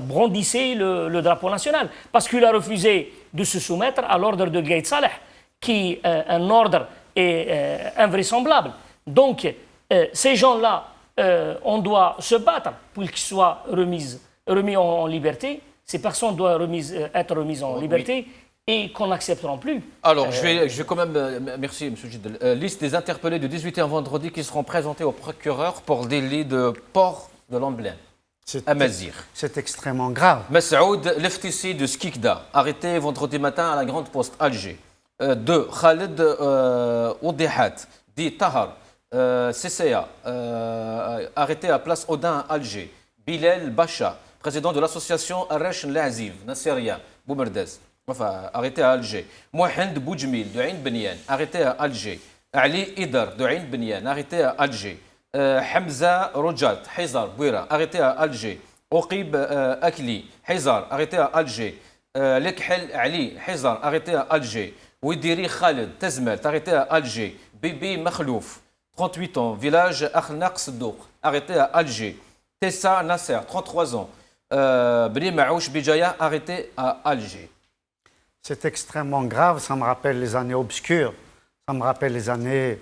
brandissé le drapeau national, parce qu'il a refusé de se soumettre à l'ordre de Gaïd Saleh, qui est un ordre invraisemblable. Donc, ces gens-là, on doit se battre pour qu'ils soient remis en liberté. Ces personnes doivent être remises en liberté et qu'on n'acceptera plus.
Alors, je vais quand même... merci, M. Djidel. Liste des interpellés de 18 à vendredi qui seront présentés au procureur pour délit de port de l'emblème.
C'est extrêmement grave.
Massaoud Leftissi de Skikda, arrêté vendredi matin à la Grande Poste, Alger. 2. Khaled Oudihat, dit Tahar, CCA, arrêté à Place Audin, Alger. Bilal Bacha, président de l'association Arresh Laziv, Nasseria, Boumerdez, enfin, arrêté à Alger. Mohand Boujmil, de Ain Benyan, arrêté à Alger. Ali Idar, de Ain Benyan, arrêté à Alger. Hamza Rojat, Hizar, Bouira, arrêté à Alger. Oqib Akli, Hizar, arrêté à Alger. Lekhel Ali, Hizar, arrêté à Alger. Ouidiri Khaled, Tezmel, arrêté à Alger. Bibi Makhlouf, 38 ans, village Akhnaq Seddouk, arrêté à Alger. Tessa Nasser, 33 ans, Bni Maouch Bijaya, arrêté à Alger.
C'est extrêmement grave, ça me rappelle les années obscures, ça me rappelle les années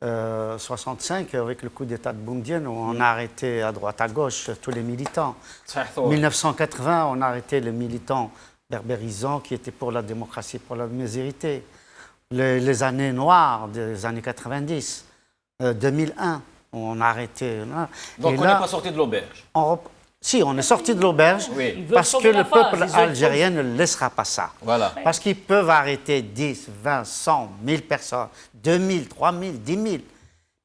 65 avec le coup d'État de Boumediene où on a arrêté à droite à gauche tous les militants. En 1980, on a arrêté les militants berbérisants qui étaient pour la démocratie, pour la misérité. Les années noires des années 90, 2001, on a arrêté.
Donc on n'est pas sorti de l'auberge.
Si, on est sorti de l'auberge parce que le peuple algérien ne laissera pas ça.
Voilà.
Parce qu'ils peuvent arrêter 10, 20, 100, 1000 personnes, 2000, 3000, 10 000.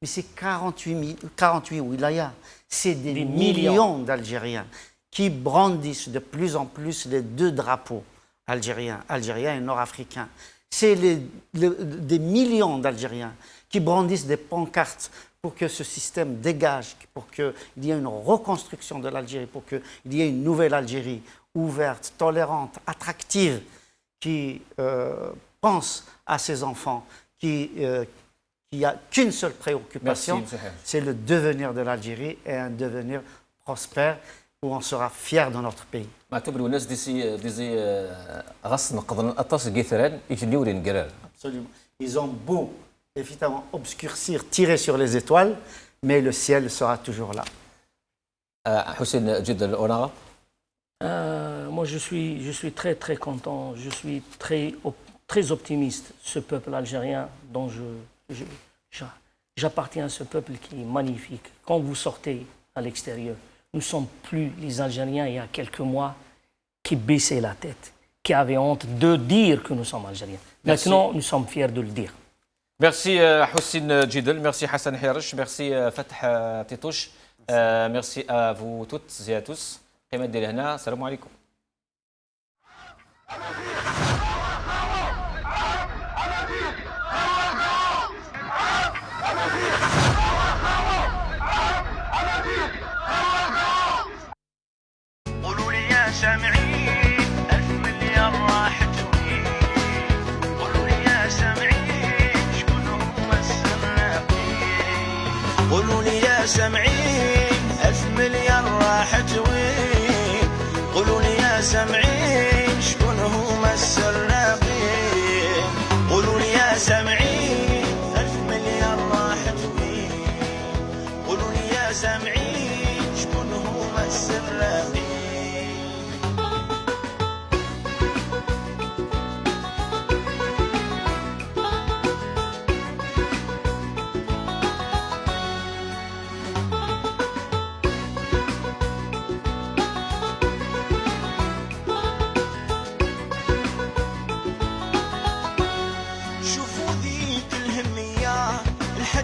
Mais c'est 48 wilayas. C'est des millions d'Algériens qui brandissent de plus en plus les deux drapeaux algériens et nord-africains. C'est des millions d'Algériens qui brandissent des pancartes pour que ce système dégage, pour qu'il y ait une reconstruction de l'Algérie, pour qu'il y ait une nouvelle Algérie ouverte, tolérante, attractive, qui pense à ses enfants, qui n'a qu'une seule préoccupation, c'est le devenir de l'Algérie et un devenir prospère où on sera fier de notre pays. Absolument. Ils ont beau évidemment obscurcir, tirer sur les étoiles, mais le ciel sera toujours là.
Hussein Djidel, honorable.
Moi, je suis très, très content. Je suis très optimiste. Ce peuple algérien dont j'appartiens à ce peuple qui est magnifique. Quand vous sortez à l'extérieur, nous ne sommes plus les Algériens il y a quelques mois qui baissaient la tête, qui avaient honte de dire que nous sommes Algériens.
Merci.
Maintenant, nous sommes fiers de le dire.
Merci Hussein Djidel, merci Hassan Hirash, merci Fatah Tétouche, merci à vous toutes et à tous. قيمة ديال هنا السلام عليكم.
قولوا لي يا سامعين 1000 مليار راح توين. قولوا لي يا سامعين شكون هما السراقين. قولوا لي يا سامعين 1000 مليار راح توين. قولوا لي يا سامعين شكون هما السراقين. قولوا لي يا سامعين 1000 مليار راح توين. قولوا لي يا سامعين شكون هما السراقين.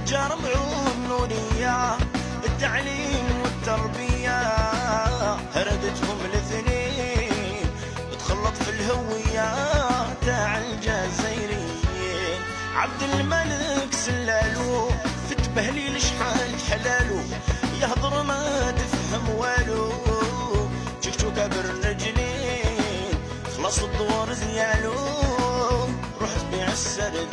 تجار معون نورية التعليم والتربية هردتهم الاثنين تخلط في الهوية تاع الجزائريين. عبد الملك سلالو في التبهليل شحال حلالو يهضر ما تفهم والو تشكشوكا بالرجلين خلص الدور ديالو روح تبيع السردين.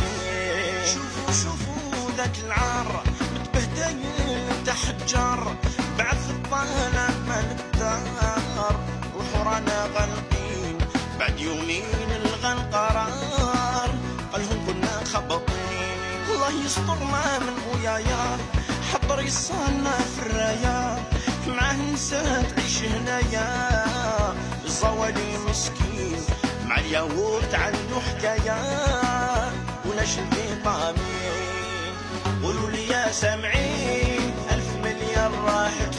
شوفوا ذاك العار متبهدل تحت جار بعد في الطالع ما نقدر روحوا رانا غالقين بعد يومين الغى القرار قالهم كنا خبطين. الله يستر ما من ويايا حضر يصالنا في الرايا معاه نسى تعيش هنايا الزوالي مسكين مع اليهود عنده حكاية وناش الفيطامين. قولوا لي يا سامعين 1000 مليار راحت